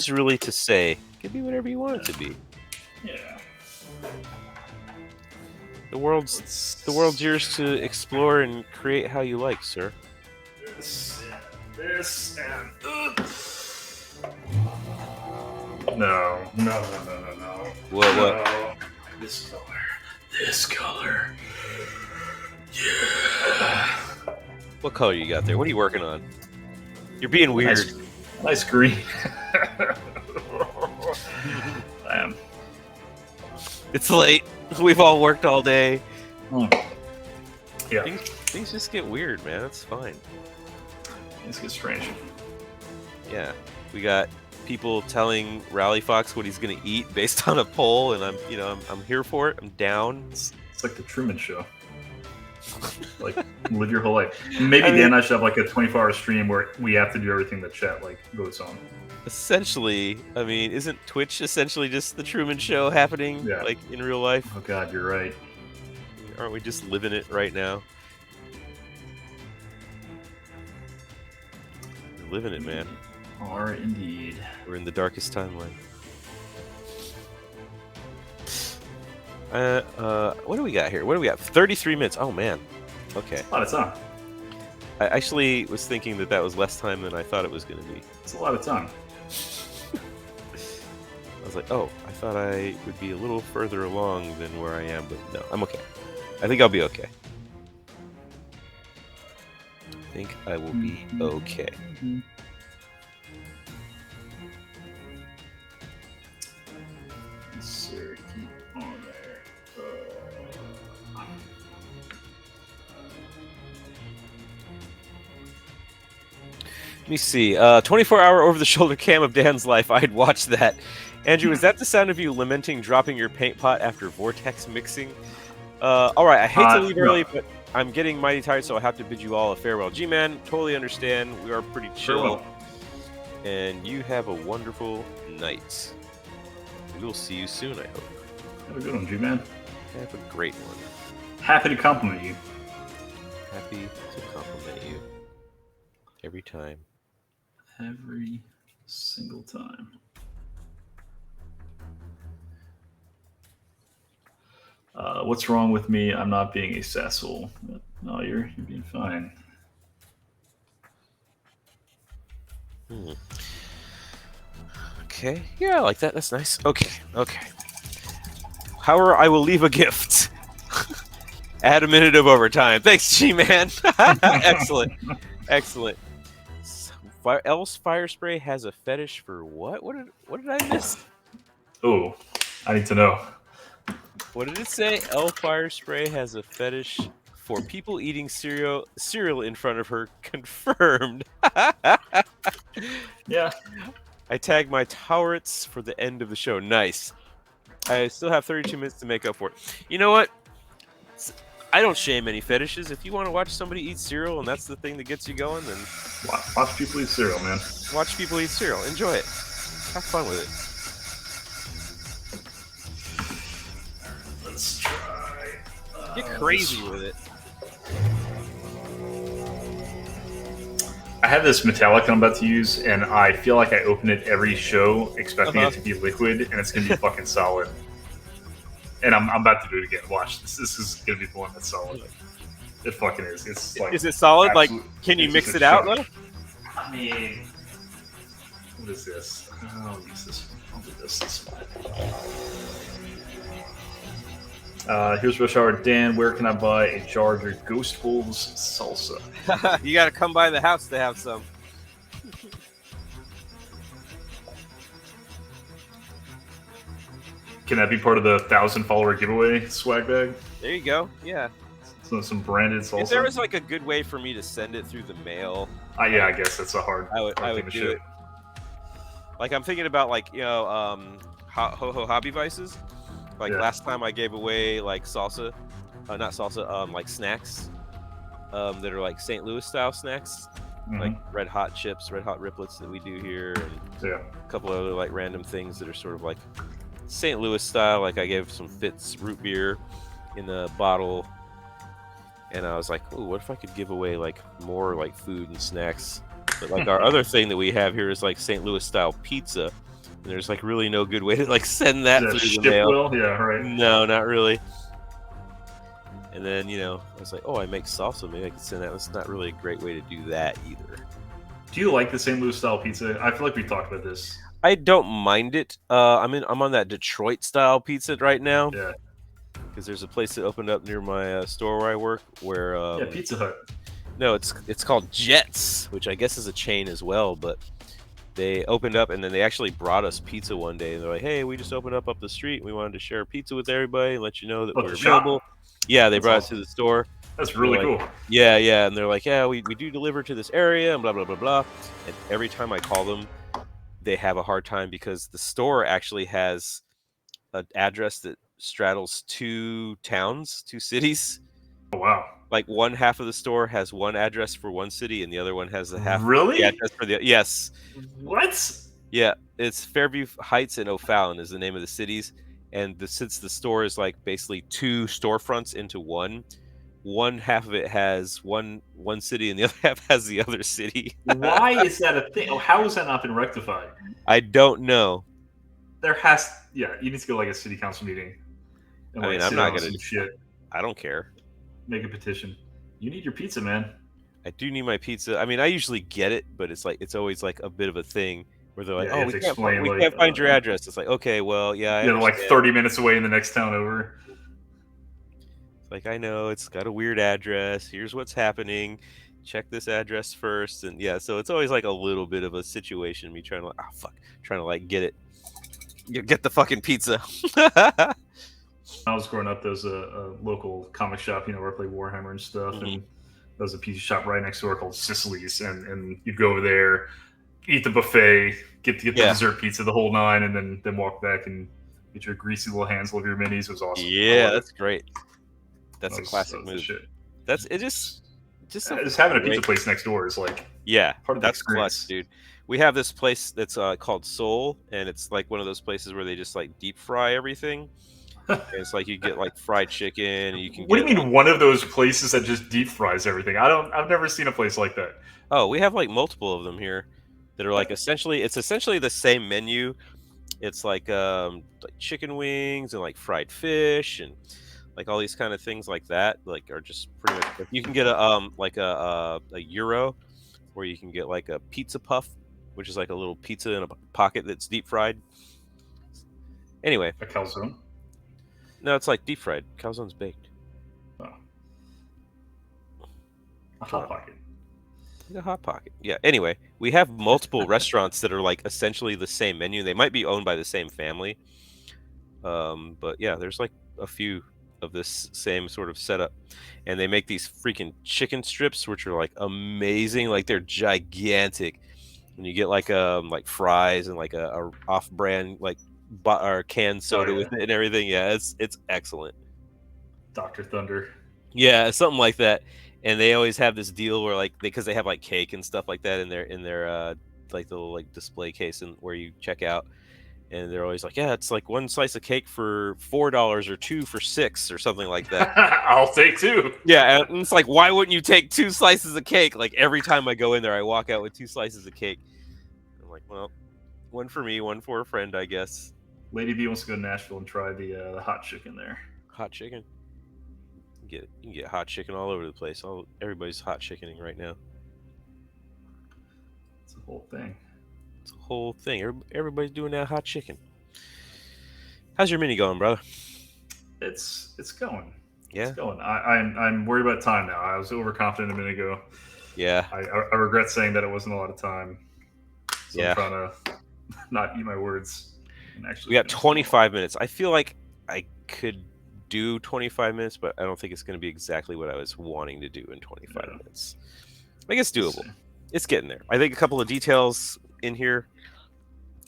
Speaker 1: really to say? It can be whatever you want it to be.
Speaker 2: Yeah.
Speaker 1: The world's yours to explore and create how you like, sir.
Speaker 2: This and No.
Speaker 1: What?
Speaker 2: No. This color. Yeah.
Speaker 1: What color you got there? What are you working on? You're being weird.
Speaker 2: Nice green. I am.
Speaker 1: It's late. We've all worked all day.
Speaker 2: Yeah.
Speaker 1: Things just get weird, man. It's fine.
Speaker 2: Things get strange.
Speaker 1: Yeah. We got people telling Rally Fox what he's gonna eat based on a poll, and I'm here for it. I'm down.
Speaker 2: It's like the Truman Show. Like, live your whole life. Maybe Dan and I should have like a 24-hour stream where we have to do everything that chat like votes on.
Speaker 1: Essentially, I mean, isn't Twitch essentially just the Truman Show happening like in real life?
Speaker 2: Oh God, you're right.
Speaker 1: Aren't we just living it right now? We're living it, man.
Speaker 2: Are indeed.
Speaker 1: We're in the darkest timeline. What do we got here? What do we got? 33 minutes. Oh man. Okay.
Speaker 2: A lot of time.
Speaker 1: I actually was thinking that was less time than I thought it was going to be.
Speaker 2: It's a lot of time.
Speaker 1: I was like, oh, I thought I would be a little further along than where I am, but no, I'm okay. I think I'll be okay. I think I will be okay.
Speaker 2: Sir, keep on there.
Speaker 1: Let me see. 24-hour over-the-shoulder cam of Dan's life. I'd watch that. Andrew, is that the sound of you lamenting dropping your paint pot after vortex mixing? All right, I hate to leave early, but I'm getting mighty tired, so I have to bid you all a farewell. G-Man, totally understand. We are pretty chill.
Speaker 2: Farewell.
Speaker 1: And you have a wonderful night. We will see you soon, I hope.
Speaker 2: Have a good one, G-Man.
Speaker 1: Have a great one.
Speaker 2: Happy to compliment you.
Speaker 1: Happy to compliment you. Every time.
Speaker 2: Every single time. What's wrong with me? I'm not being a sasshole. No, you're being fine.
Speaker 1: Okay. Yeah, I like that. That's nice. Okay. However, I will leave a gift. Add a minute of overtime. Thanks, G-Man. Excellent. Elf's Fire Spray has a fetish for what? What did I miss?
Speaker 2: Oh, I need to know.
Speaker 1: What did it say? Elf Fire Spray has a fetish for people eating cereal in front of her. Confirmed.
Speaker 2: Yeah.
Speaker 1: I tagged my turrets for the end of the show. Nice. I still have 32 minutes to make up for it. You know what? I don't shame any fetishes. If you want to watch somebody eat cereal and that's the thing that gets you going, then
Speaker 2: watch people eat cereal, man.
Speaker 1: Watch people eat cereal. Enjoy it. Have fun with it.
Speaker 2: Let's try.
Speaker 1: Get crazy with it.
Speaker 2: I have this metallic I'm about to use, and I feel like I open it every show expecting it to be liquid, and it's going to be fucking solid. And I'm about to do it again. Watch. This is going to be the one that's solid. It fucking is. It's like,
Speaker 1: is it solid? Like, can you mix it out, though?
Speaker 2: I mean, what is this? I'll use this. I'll do this one. Here's Rush Hour. Dan, where can I buy a jar of your Ghost Wolves salsa?
Speaker 1: You got to come by the house to have some.
Speaker 2: Can that be part of the 1,000-follower giveaway swag bag?
Speaker 1: There you go. Yeah.
Speaker 2: So some branded salsa.
Speaker 1: If there was like a good way for me to send it through the mail,
Speaker 2: yeah, I guess that's a hard.
Speaker 1: I would do it. Like I'm thinking about like Hobbyvices. Like last time I gave away like salsa, not salsa, like snacks, that are like St. Louis style snacks, like red hot chips, red hot riplets that we do here, and a couple other like random things that are sort of like St. Louis style. Like I gave some Fitz root beer in a bottle, and I was like, "Ooh, what if I could give away like more like food and snacks?" But like our other thing that we have here is like St. Louis style pizza. And there's like really no good way to like send that through the mail.
Speaker 2: Yeah, right.
Speaker 1: No, not really. And then I was like, oh, I make salsa. Maybe I could send that. That's not really a great way to do that either.
Speaker 2: Do you like the St. Louis style pizza? I feel like we talked about this.
Speaker 1: I don't mind it. I'm on that Detroit style pizza right now.
Speaker 2: Yeah.
Speaker 1: Because there's a place that opened up near my store where I work where
Speaker 2: Pizza Hut.
Speaker 1: No, it's called Jets, which I guess is a chain as well, but they opened up and then they actually brought us pizza one day. And they're like, hey, we just opened up the street. We wanted to share pizza with everybody and let you know that we're available. Yeah, they brought us to the store.
Speaker 2: That's really cool.
Speaker 1: Yeah. And they're like, yeah, we do deliver to this area and blah, blah, blah, blah. And every time I call them, they have a hard time because the store actually has an address that straddles two cities.
Speaker 2: Oh, wow.
Speaker 1: Like one half of the store has one address for one city, and the other one has the half
Speaker 2: the
Speaker 1: address for the yes.
Speaker 2: What?
Speaker 1: Yeah, it's Fairview Heights and O'Fallon is the name of the cities, and since the store is like basically two storefronts into one half of it has one city, and the other half has the other city.
Speaker 2: Why is that a thing? Oh, how has that not been rectified?
Speaker 1: I don't know.
Speaker 2: You need to go like a city council meeting.
Speaker 1: And, I'm not gonna
Speaker 2: shit.
Speaker 1: I don't care.
Speaker 2: Make a petition. You need your pizza, man.
Speaker 1: I do need my pizza. I mean, I usually get it, but it's always like a bit of a thing where they're like,
Speaker 2: Yeah, you
Speaker 1: "Oh,
Speaker 2: have to explain
Speaker 1: we
Speaker 2: like
Speaker 1: can't find your address." It's like, okay, well, yeah, I
Speaker 2: yeah, like
Speaker 1: understand.
Speaker 2: 30 minutes away in the next town over.
Speaker 1: It's like, I know it's got a weird address. Here's what's happening. Check this address first, and yeah, so it's always like a little bit of a situation. Me trying to, like, trying to like get it, get the fucking pizza.
Speaker 2: I was growing up, there's a local comic shop, where I play Warhammer and stuff,
Speaker 1: Mhm.
Speaker 2: and there's a pizza shop right next door called Sicily's, and you'd go over there, eat the buffet, get the
Speaker 1: Yeah,
Speaker 2: dessert pizza, the whole nine, and then walk back and get your greasy little hands of your minis. It was awesome. I
Speaker 1: yeah,
Speaker 2: love it.
Speaker 1: that's great. That's a
Speaker 2: That
Speaker 1: classic
Speaker 2: was the
Speaker 1: move.
Speaker 2: shit.
Speaker 1: That's it. Just so
Speaker 2: Just having a
Speaker 1: fun,
Speaker 2: pizza
Speaker 1: right?
Speaker 2: place next door is like
Speaker 1: Yeah,
Speaker 2: part of the
Speaker 1: that's clutch,
Speaker 2: experience.
Speaker 1: dude. We have this place that's called Soul, and it's like one of those places where they just like deep fry everything. And it's like you get like fried chicken, and you can
Speaker 2: What do
Speaker 1: get
Speaker 2: you
Speaker 1: like,
Speaker 2: mean one of those places that just deep fries everything? I've never seen a place like that.
Speaker 1: oh, we have like multiple of them here that are like essentially the same menu. It's like chicken wings and like fried fish and like all these kind of things like that. Like are just pretty much like, you can get a euro where you can get like a pizza puff, which is like a little pizza in a pocket that's deep fried. Anyway,
Speaker 2: A calzone.
Speaker 1: no, it's like deep fried. Calzone's baked.
Speaker 2: Oh, a
Speaker 1: Come
Speaker 2: hot
Speaker 1: on,
Speaker 2: pocket.
Speaker 1: like a hot pocket. Yeah. Anyway, we have multiple restaurants that are like essentially the same menu. They might be owned by the same family. But yeah, there's like a few of this same sort of setup, and they make these freaking chicken strips, which are like amazing. Like they're gigantic. And you get like fries and like a off-brand like or canned
Speaker 2: Oh
Speaker 1: soda
Speaker 2: yeah,
Speaker 1: with it and everything. Yeah, it's excellent.
Speaker 2: Dr. Thunder.
Speaker 1: Yeah, something like that. And they always have this deal where like because they have like cake and stuff like that in their like the little like display case and where you check out. And they're always like, yeah, it's like one slice of cake for $4 or two for $6 or something like that.
Speaker 2: I'll take two.
Speaker 1: Yeah, and it's like, why wouldn't you take two slices of cake? Like every time I go in there, I walk out with two slices of cake. I'm like, well, one for me, one for a friend, I guess.
Speaker 2: Lady B wants to go to Nashville and try the hot chicken there.
Speaker 1: Hot chicken. You can get hot chicken all over the place. Everybody's hot chickening right now.
Speaker 2: It's a whole thing.
Speaker 1: It's a whole thing. Everybody's doing that hot chicken. How's your mini going, brother?
Speaker 2: It's going.
Speaker 1: Yeah.
Speaker 2: It's going. I'm worried about time now. I was overconfident a minute ago.
Speaker 1: Yeah.
Speaker 2: I regret saying that it wasn't a lot of time. So
Speaker 1: Yeah.
Speaker 2: I'm trying to not eat my words. And actually
Speaker 1: We got 25 minutes. I feel like I could do 25 minutes, but I don't think it's going to be exactly what I was wanting to do in 25 minutes. I guess doable. It's getting there. I think a couple of details in here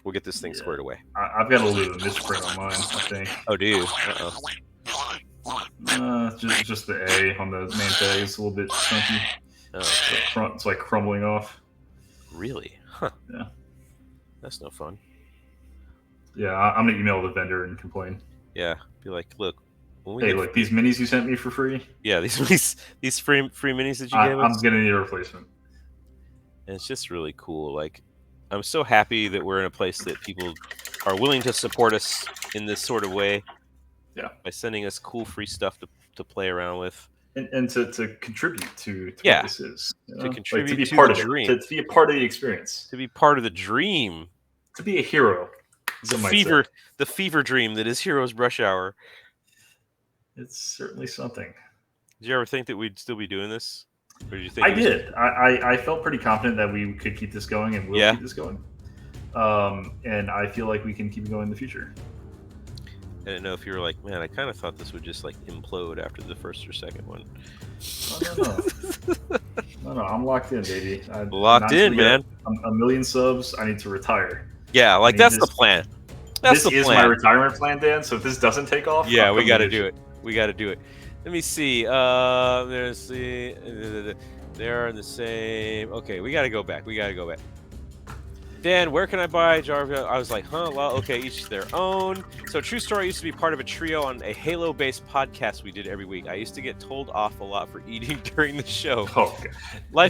Speaker 1: will get this thing squared away.
Speaker 2: I've got a little bit of misprint on mine, I think.
Speaker 1: Oh, do you?
Speaker 2: Just the A on the main tag is a little bit chunky.
Speaker 1: Oh,
Speaker 2: It's like crumbling off.
Speaker 1: really? Huh.
Speaker 2: Yeah.
Speaker 1: That's no fun.
Speaker 2: Yeah, I'm gonna email the vendor and complain.
Speaker 1: Yeah. Be like, look.
Speaker 2: Hey, look, these minis you sent me for free.
Speaker 1: Yeah, these free minis that you gave us.
Speaker 2: I'm gonna need a replacement.
Speaker 1: And it's just really cool. Like, I'm so happy that we're in a place that people are willing to support us in this sort of way.
Speaker 2: Yeah.
Speaker 1: By sending us cool free stuff to play around with.
Speaker 2: And to contribute to
Speaker 1: yeah.
Speaker 2: what this is.
Speaker 1: To contribute
Speaker 2: to be
Speaker 1: to
Speaker 2: part
Speaker 1: the
Speaker 2: of
Speaker 1: dream.
Speaker 2: it. To be a part of the experience.
Speaker 1: To be part of the dream.
Speaker 2: To be a hero.
Speaker 1: The fever dream that is Heroes Rush Hour.
Speaker 2: It's certainly something.
Speaker 1: Did you ever think that we'd still be doing this? Or did you think
Speaker 2: I did. I felt pretty confident that we could keep this going and will keep this going. And I feel like we can keep it going in the future.
Speaker 1: I didn't know if you were like, man, I kind of thought this would just like implode after the first or second one.
Speaker 2: No, I'm locked in, baby.
Speaker 1: Locked in, man.
Speaker 2: A million subs, I need to retire.
Speaker 1: Yeah, like that's the plan.
Speaker 2: This is my retirement plan, Dan. So if this doesn't take off,
Speaker 1: yeah, we got to do it. We got to do it. Let me see. There's the. They're in the same. Okay, we got to go back. Dan, where can I buy Jarvis? I was like, huh, well, okay, each their own. So True Story, I used to be part of a trio on a Halo-based podcast we did every week. I used to get told off a lot for eating during the show.
Speaker 2: Oh, okay.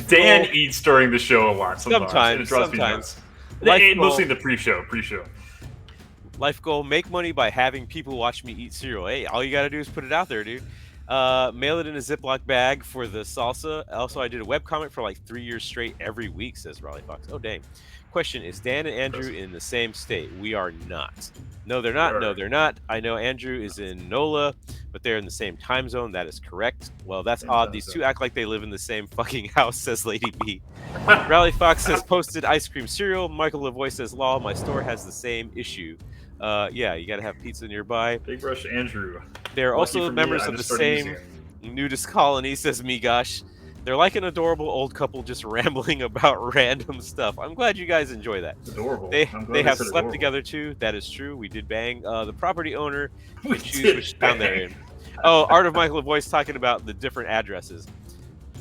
Speaker 2: Dan eats during the show a lot sometimes.
Speaker 1: Sometimes.
Speaker 2: Mostly the pre-show.
Speaker 1: Life goal, make money by having people watch me eat cereal. Hey, all you got to do is put it out there, dude. Mail it in a Ziploc bag for the salsa. Also, I did a webcomic for like 3 years straight every week, says Raleigh Fox. Oh, dang. Question, is Dan and Andrew in the same state? We are not. No, they're not. No, they're not. I know Andrew is in NOLA, but they're in the same time zone. That is correct. Well, that's odd. These two act like they live in the same fucking house, says Lady B. Raleigh Fox says, posted ice cream cereal. Michael Lavoie says, lol, my store has the same issue. Yeah, you got to have pizza nearby.
Speaker 2: Big Rush Andrew.
Speaker 1: They're also members of the same nudist colony, says me gosh. They're like an adorable old couple just rambling about random stuff. I'm glad you guys enjoy that.
Speaker 2: Adorable.
Speaker 1: They have slept together too. That is true. We did bang. The property owner can choose which town they're in. Oh, Art of Michael Lavoie's talking about the different addresses.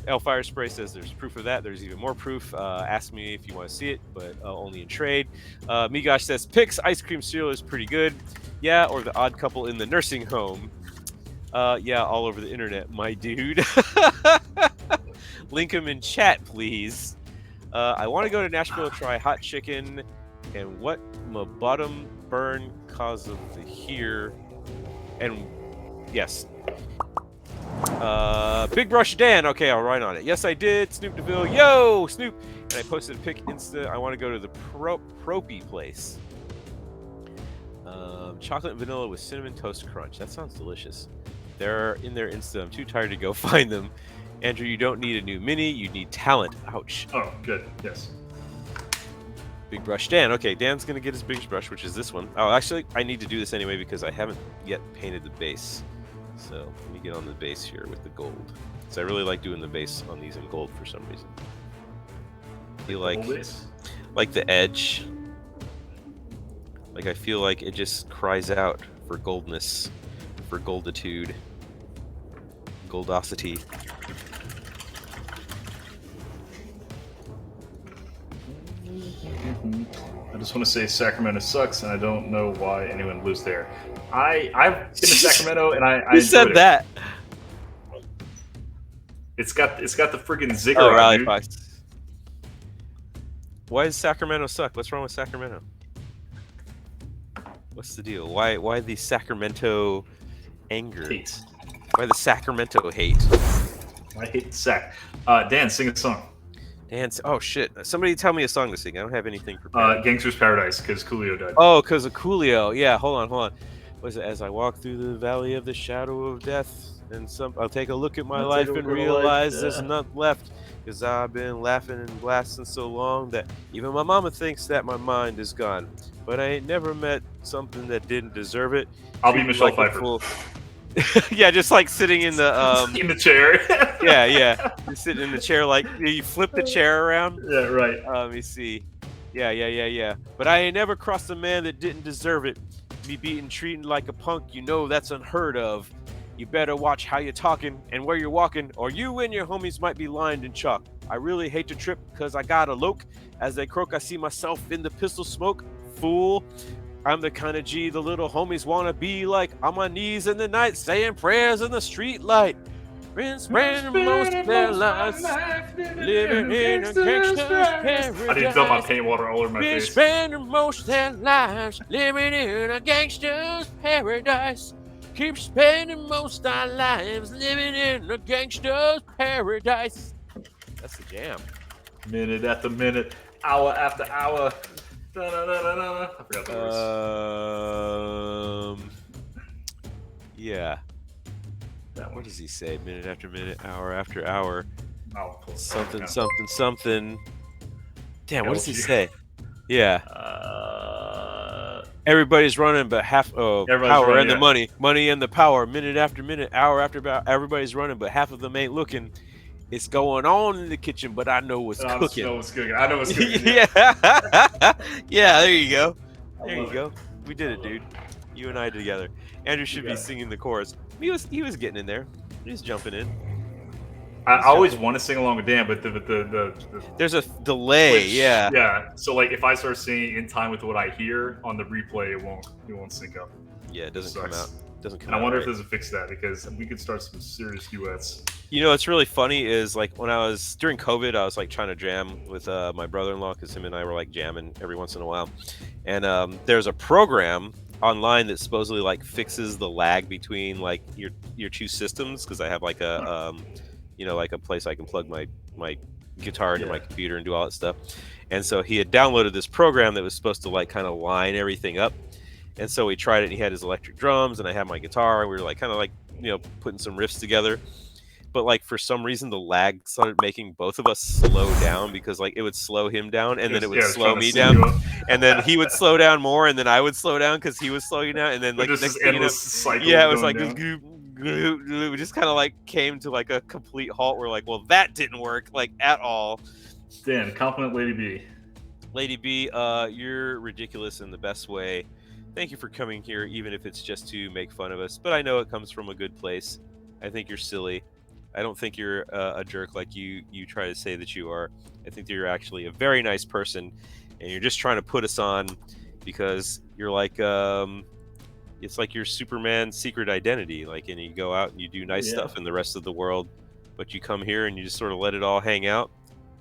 Speaker 1: L Fire Spray says there's proof of that. There's even more proof. Ask me if you want to see it, but only in trade. Migosh says Pix ice cream cereal is pretty good. Yeah, or the odd couple in the nursing home. Yeah, all over the internet, my dude. Link him in chat, please. I want to go to Nashville, try hot chicken, and what my bottom burn cause of the here. And yes. Big Brush Dan. Okay, I'll write on it. Yes, I did. Snoop DeVille. Yo, Snoop. And I posted a pic Insta. I want to go to the Propy place. Chocolate and vanilla with cinnamon toast crunch. That sounds delicious. They're in their Insta. I'm too tired to go find them. Andrew, you don't need a new mini. You need talent. Ouch.
Speaker 2: Oh, good. Yes.
Speaker 1: Big Brush Dan. Okay, Dan's going to get his big brush, which is this one. Oh, actually, I need to do this anyway because I haven't yet painted the base. So let me get on the base here with the gold. So I really like doing the base on these in gold for some reason. I feel like the edge. Like I feel like it just cries out for goldness, for golditude, goldosity.
Speaker 2: I just want to say Sacramento sucks, and I don't know why anyone lives there. I've been to Sacramento, and I
Speaker 1: Who said that?
Speaker 2: It's got the friggin' ziggurat.
Speaker 1: Oh, Raleigh Fox. Why does Sacramento suck? What's wrong with Sacramento? What's the deal? Why the Sacramento anger?
Speaker 2: Hate.
Speaker 1: Why the Sacramento hate?
Speaker 2: I hate Sac. Dan, sing a song.
Speaker 1: Dance. Oh shit! Somebody tell me a song to sing. I don't have anything prepared.
Speaker 2: Gangster's Paradise, because Coolio died.
Speaker 1: Oh, because of Coolio. Yeah, hold on. Was it as I walk through the valley of the shadow of death, and I'll take a look at my life and realize there's nothing left, because I've been laughing and blasting so long that even my mama thinks that my mind is gone. But I ain't never met something that didn't deserve it.
Speaker 2: I'll be Michelle Pfeiffer.
Speaker 1: Yeah, just like sitting in the
Speaker 2: in the chair.
Speaker 1: yeah. You're sitting in the chair, like you flip the chair around.
Speaker 2: Yeah, right.
Speaker 1: Let me see. Yeah. But I ain't never crossed a man that didn't deserve it. Be beaten, treated like a punk, you know that's unheard of. You better watch how you're talking and where you're walking, or you and your homies might be lined in chalk. I really hate to trip, cause I got a loke. As they croak, I see myself in the pistol smoke. Fool. I'm the kind of G the little homies wanna be like. On my knees in the night, saying prayers in the street light. Been spending most of their lives living in a gangster's paradise.
Speaker 2: I didn't dump my paint water all over my face.
Speaker 1: Been spending most of their lives living in a gangster's paradise. Keep spending most our lives living in a gangster's paradise. That's the jam.
Speaker 2: Minute after minute, hour after hour. Da-da-da-da-da. I forgot the words.
Speaker 1: Yeah. What does he say? Minute after minute, hour after hour. Something. Damn, what does he say? Yeah. Everybody's running, but power and the money and the power. Minute after minute, hour after hour. Everybody's running, but half of them ain't looking. It's going on in the kitchen, but I know what's cooking.
Speaker 2: I know what's cooking.
Speaker 1: Yeah. Yeah, there you go. We did it, dude. You and I together. Andrew should be singing the chorus. He was getting in there. He was jumping in.
Speaker 2: I always want to sing along with Dan, but the
Speaker 1: there's a delay. Yeah.
Speaker 2: Yeah. So like, if I start singing in time with what I hear on the replay, it won't sync up.
Speaker 1: Yeah, it doesn't come out.
Speaker 2: And I wonder if there's a fix to that, because we could start some serious duets.
Speaker 1: You know, what's really funny is like when I was during COVID, I was like trying to jam with my brother-in-law, because him and I were like jamming every once in a while. And there's a program online that supposedly like fixes the lag between like your two systems, because I have like a like a place I can plug my guitar into my computer and do all that stuff. And so he had downloaded this program that was supposed to like kind of line everything up. And so we tried it, and he had his electric drums, and I had my guitar, and we were like kind of like putting some riffs together. But like for some reason the lag started making both of us slow down, because like it would slow him down and then it would slow me down, and then he would slow down more and then I would slow down because he was slowing down, and then like
Speaker 2: just
Speaker 1: next
Speaker 2: this
Speaker 1: thing
Speaker 2: endless cycle.
Speaker 1: yeah, it was like
Speaker 2: down.
Speaker 1: we just kind of like came to like a complete halt. We're like, well, that didn't work like at all.
Speaker 2: Dan, compliment Lady B.
Speaker 1: Lady B, you're ridiculous in the best way. Thank you for coming here, even if it's just to make fun of us, but I know it comes from a good place. I think you're silly. I don't think you're a jerk like you try to say that you are. I think that you're actually a very nice person, and you're just trying to put us on because you're like it's like your Superman secret identity, like, and you go out and you do nice stuff in the rest of the world, but you come here and you just sort of let it all hang out.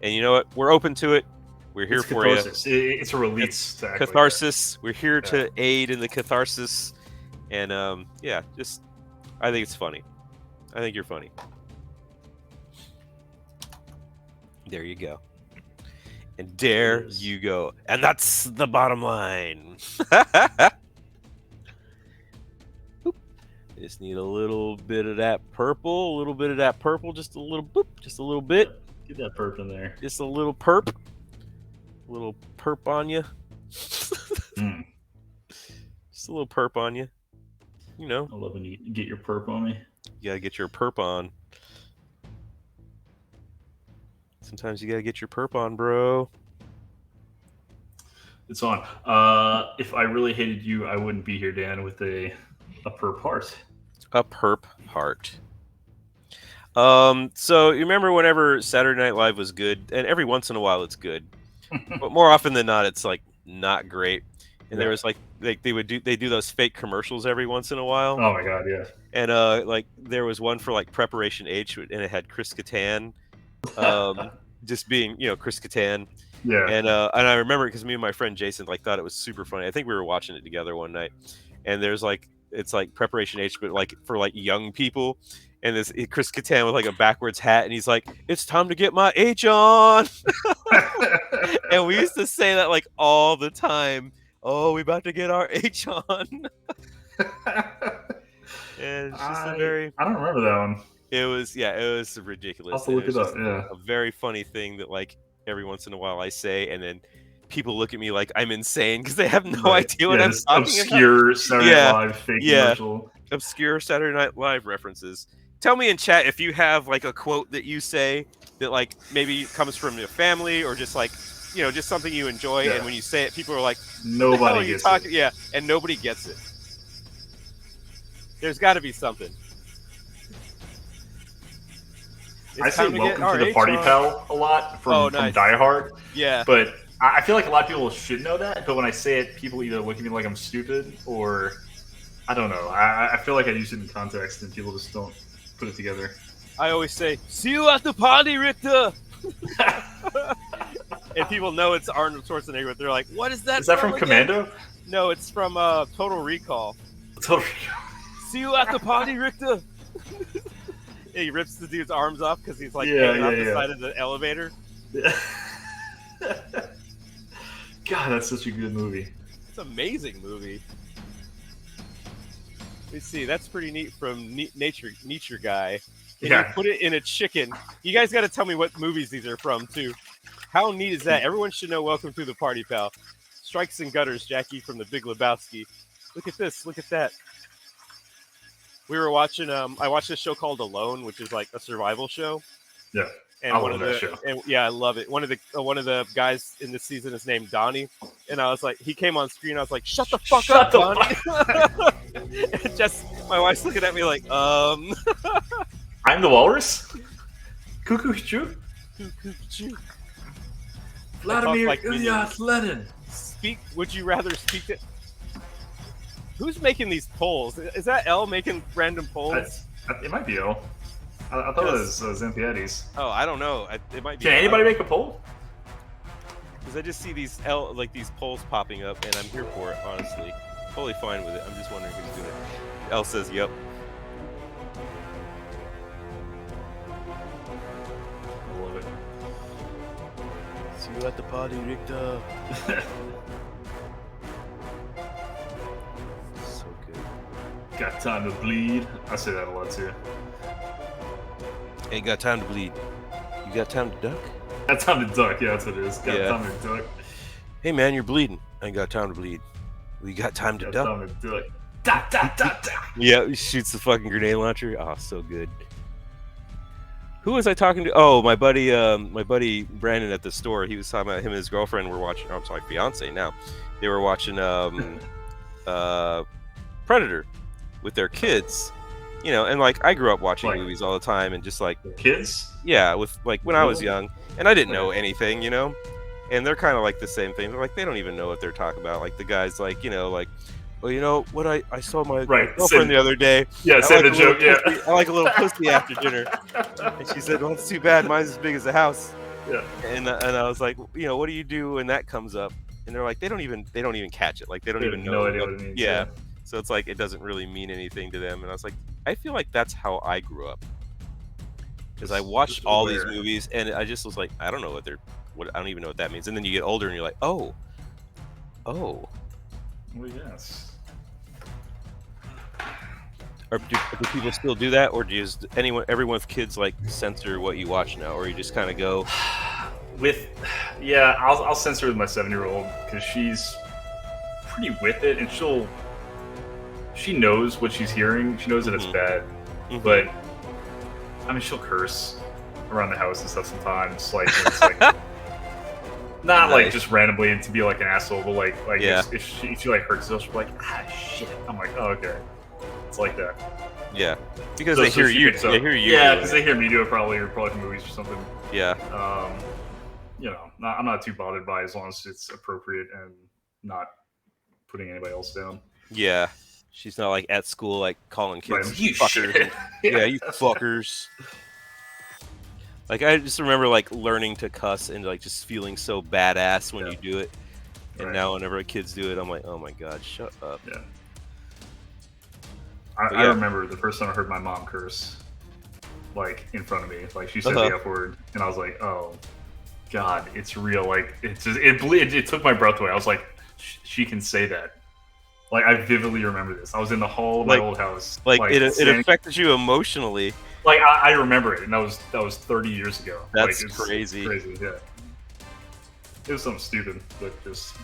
Speaker 1: And you know what? We're open to it. We're here for
Speaker 2: catharsis.
Speaker 1: you.
Speaker 2: It's a release.
Speaker 1: It's catharsis. We're here to aid in the catharsis, and just I think it's funny. I think you're funny. There you go. And there you go. And that's the bottom line. Just need a little bit of that purple, just a little boop, just a little bit.
Speaker 2: Get that perp in there.
Speaker 1: Just a little perp. A little perp on you. Just a little perp on you. I
Speaker 2: love when you get your perp on me.
Speaker 1: You gotta get your perp on. Sometimes you gotta get your perp on, bro.
Speaker 2: It's on. If I really hated you, I wouldn't be here, Dan, with a perp heart.
Speaker 1: A perp heart. So you remember whenever Saturday Night Live was good, and every once in a while it's good, but more often than not, it's like not great. And there was like they do those fake commercials every once in a while.
Speaker 2: Oh my god, yeah.
Speaker 1: And like there was one for like Preparation H, and it had Chris Kattan, just being Chris Kattan.
Speaker 2: Yeah.
Speaker 1: And I remember it because me and my friend Jason like thought it was super funny. I think we were watching it together one night, and there's like it's like Preparation H, but like for like young people. And this Chris Kattan with like a backwards hat, and he's like, "It's time to get my H on." And we used to say that like all the time. Oh, we about to get our H on. And it's just
Speaker 2: I don't remember that one.
Speaker 1: It was ridiculous.
Speaker 2: I'll have to look it up. Yeah,
Speaker 1: a very funny thing that like every once in a while I say, and then people look at me like I'm insane because they have no idea what I'm talking
Speaker 2: obscure
Speaker 1: about.
Speaker 2: Saturday Night Live fake commercial.
Speaker 1: Obscure Saturday Night Live references. Tell me in chat if you have like a quote that you say that like maybe comes from your family or just like just something you enjoy, and when you say it, people are like,
Speaker 2: nobody gets it.
Speaker 1: Yeah, and nobody gets it. There's got to be something.
Speaker 2: I say "Welcome to the Party Pal" a lot from Die Hard.
Speaker 1: Yeah,
Speaker 2: but I feel like a lot of people should know that. But when I say it, people either look at me like I'm stupid or I don't know. I feel like I use it in context, and people just don't put it together.
Speaker 1: I always say, "See you at the party, Richter." And people know it's Arnold Schwarzenegger, but they're like, "What is that?"
Speaker 2: Is that from Commando?
Speaker 1: No, it's from Total Recall.
Speaker 2: Total Recall.
Speaker 1: See you at the party, Richter. He rips the dude's arms off because he's like hanging off the side of the elevator.
Speaker 2: Yeah. God, that's such a good movie.
Speaker 1: It's an amazing movie. Let's see, that's pretty neat from Nature Guy. Can you put it in a chicken? You guys got to tell me what movies these are from, too. How neat is that? Everyone should know Welcome to the Party Pal. Strikes and Gutters, Jackie from The Big Lebowski. Look at this. Look at that. We were watching, I watched this show called Alone, which is like a survival show.
Speaker 2: Yeah.
Speaker 1: And I love that show. And I love it. One of the guys in this season is named Donnie. And I was like, he came on screen. I was like, shut the fuck up, Donnie. And just, my wife's looking at me like, I'm
Speaker 2: the walrus? Cuckoo Choo?
Speaker 1: Cuckoo Choo.
Speaker 2: Vladimir Ilyich Lenin.
Speaker 1: Would you rather speak to... Who's making these polls? Is that L making random polls?
Speaker 2: It might be L. I thought it was Zampietti's.
Speaker 1: Oh, I don't know. It might be.
Speaker 2: Can anybody make a poll?
Speaker 1: Because I just see these these polls popping up, and I'm here for it, honestly. totally fine with it. I'm just wondering who's doing it. Elle says, "Yep."
Speaker 2: I love it.
Speaker 1: See you at the party, Richter. So good.
Speaker 2: Got time to bleed. I say that a lot too.
Speaker 1: Ain't got time to bleed. You got time to duck?
Speaker 2: Got time to duck. Yeah, that's what it is. Got
Speaker 1: Yeah.
Speaker 2: time to duck.
Speaker 1: Hey man, you're bleeding. I ain't got time to bleed. We got time to
Speaker 2: Got
Speaker 1: duck.
Speaker 2: time to duck. Da da da da.
Speaker 1: Yeah, he shoots the fucking grenade launcher. Oh, so good. Who was I talking to? Oh, my buddy Brandon at the store. He was talking about him and his girlfriend were watching. Oh, I'm sorry, fiance now. They were watching Predator with their kids. You know, and like I grew up watching
Speaker 2: Like-
Speaker 1: movies all the time, and just like
Speaker 2: Kids?
Speaker 1: yeah, with like when I was
Speaker 2: Really?
Speaker 1: young, and I didn't know anything, you know. And they're kind of like the same thing. They're like they don't even know what they're talking about. Like the guy's like, you know, like, well, you know what I saw my
Speaker 2: Right,
Speaker 1: girlfriend the other day.
Speaker 2: Yeah,
Speaker 1: I
Speaker 2: say
Speaker 1: like
Speaker 2: the
Speaker 1: a little
Speaker 2: joke. Yeah.
Speaker 1: pussy- I like a little pussy after dinner. And she said, "Well, it's too bad. Mine's as big as a house."
Speaker 2: Yeah.
Speaker 1: And I was like, you know, what do you do when that comes up? And they're like, they don't even catch it. Like they don't
Speaker 2: They
Speaker 1: even
Speaker 2: have
Speaker 1: know.
Speaker 2: no idea what it means.
Speaker 1: Yeah. So it's like it doesn't really mean anything to them. And I was like, I feel like that's how I grew up. Because I watched
Speaker 2: Just
Speaker 1: all these
Speaker 2: aware.
Speaker 1: movies, and I just was like, I don't know I don't even know what that means. And then you get older, and you're like, oh.
Speaker 2: Well, yes.
Speaker 1: Or do people still do that, or does everyone with kids like censor what you watch now, or you just kind of go,
Speaker 2: I'll censor with my 7-year-old because she's pretty with it, and she knows what she's hearing. She knows that it's
Speaker 1: Mhm.
Speaker 2: bad,
Speaker 1: Mhm.
Speaker 2: but I mean, she'll curse around the house and stuff sometimes. Like, it's like not like
Speaker 1: Nice.
Speaker 2: just randomly and to be like an asshole, but like
Speaker 1: Yeah.
Speaker 2: if she like hurts herself, she'll be like, ah, shit. I'm like, oh, okay. It's like that.
Speaker 1: yeah, because
Speaker 2: So-
Speaker 1: they
Speaker 2: so
Speaker 1: hear
Speaker 2: she
Speaker 1: you.
Speaker 2: picks up-
Speaker 1: They hear you.
Speaker 2: Yeah,
Speaker 1: doing
Speaker 2: because
Speaker 1: it.
Speaker 2: they hear me do it probably, or probably from movies or something.
Speaker 1: Yeah.
Speaker 2: You know, I'm not too bothered by it as long as it's appropriate and not putting anybody else down.
Speaker 1: Yeah. She's not like at school, like calling kids
Speaker 2: Right, you
Speaker 1: fuckers.
Speaker 2: shit.
Speaker 1: Yeah, you fuckers. Like I just remember like learning to cuss and like just feeling so badass when
Speaker 2: Yeah.
Speaker 1: you do it. And
Speaker 2: Right.
Speaker 1: now whenever kids do it, I'm like, oh my god, shut up.
Speaker 2: Yeah.
Speaker 1: But
Speaker 2: I
Speaker 1: yeah.
Speaker 2: remember the first time I heard my mom curse, like in front of me, like she said
Speaker 1: Uh-huh.
Speaker 2: the F word, and I was like, "Oh, God, it's real!" Like it took my breath away. I was like, "She can say that." Like I vividly remember this. I was in the hall of my
Speaker 1: Like-
Speaker 2: old house.
Speaker 1: Like it
Speaker 2: standing-
Speaker 1: affected you emotionally.
Speaker 2: Like I remember it, and that was 30 years ago.
Speaker 1: That's
Speaker 2: like, it's
Speaker 1: crazy.
Speaker 2: Crazy, yeah. It was something stupid, but just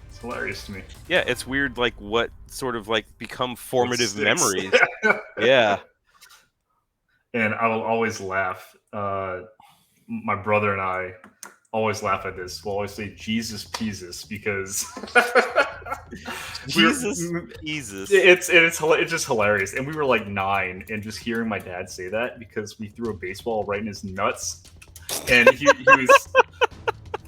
Speaker 2: it's hilarious to me.
Speaker 1: Yeah, it's weird like what sort of like become formative
Speaker 2: Sticks.
Speaker 1: memories. Yeah.
Speaker 2: And I will always laugh. My brother and I always laugh at this. We'll always say Jesus Peasus because
Speaker 1: Jesus.
Speaker 2: it's just hilarious. And we were like 9, and just hearing my dad say that because we threw a baseball right in his nuts, and he was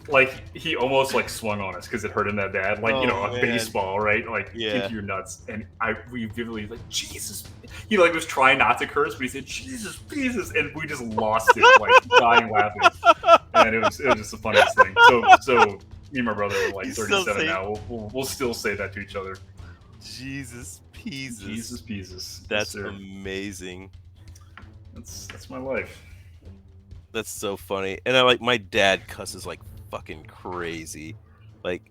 Speaker 2: like he almost like swung on us because it hurt him that bad. Like
Speaker 1: Oh,
Speaker 2: a
Speaker 1: man.
Speaker 2: baseball, right? Like
Speaker 1: Yeah.
Speaker 2: into your nuts. And we vividly like Jesus. He like was trying not to curse, but he said Jesus, Jesus, and we just lost it, like dying laughing. And it was just the funniest thing. So me and my brother are like
Speaker 1: You still
Speaker 2: 37
Speaker 1: say-
Speaker 2: now. We'll still say that to each other.
Speaker 1: Jesus Peasus.
Speaker 2: Jesus Peasus.
Speaker 1: That's
Speaker 2: Yes, sir.
Speaker 1: amazing.
Speaker 2: That's my life.
Speaker 1: That's so funny. And I like my dad cusses like fucking crazy. Like,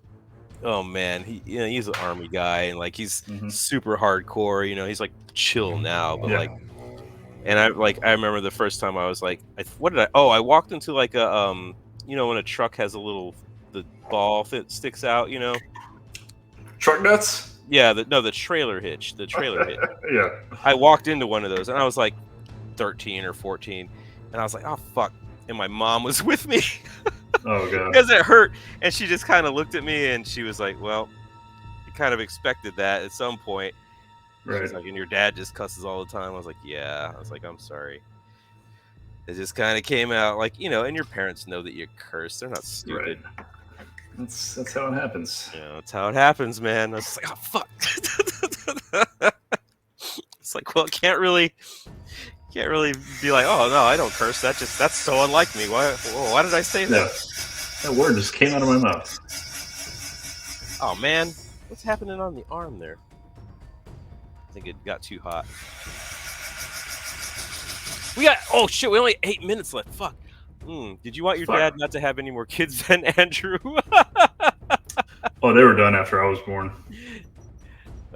Speaker 1: oh man, he's an army guy and like he's
Speaker 2: Mhm.
Speaker 1: super hardcore, he's like chill now, but
Speaker 2: Yeah.
Speaker 1: like and I remember the first time I was like I walked into like a when a truck has the ball that sticks out,
Speaker 2: Truck nuts?
Speaker 1: Yeah, the trailer hitch.
Speaker 2: Yeah.
Speaker 1: I walked into one of those and I was like 13 or 14 and I was like, oh fuck. And my mom was with me
Speaker 2: Oh god.
Speaker 1: because it hurt. And she just kind of looked at me and she was like, well, I kind of expected that at some point.
Speaker 2: Right.
Speaker 1: She's like, and your dad just cusses all the time. I was like, yeah. I was like, I'm sorry. It just kind of came out like, and your parents know that you curse. They're not stupid.
Speaker 2: Right. That's how it happens.
Speaker 1: That's how it happens, man. I was like, oh fuck. It's like, well, can't really be like, oh no, I don't curse. That's so unlike me. Why did I say that?
Speaker 2: Yeah. That word just came out of my mouth.
Speaker 1: Oh man, What's happening on the arm there? I think it got too hot. Oh shit, we only 8 minutes left. Fuck. Did you want your dad not to have any more kids than Andrew?
Speaker 2: Oh, they were done after I was born.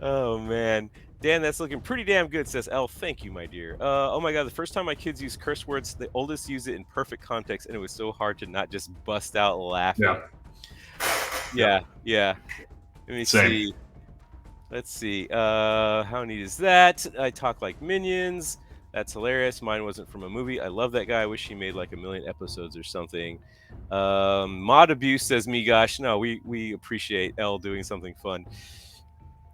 Speaker 1: Oh man. Dan, that's looking pretty damn good, says L. Thank you, my dear. Oh my god, the first time my kids used curse words, the oldest used it in perfect context, and it was so hard to not just bust out laughing. Yeah. Let me see. Let's see. How neat is that? I talk like minions. That's hilarious. Mine wasn't from a movie. I love that guy. I wish he made like 1 million episodes or something. Mod Abuse says, me gosh. No, we appreciate L doing something fun.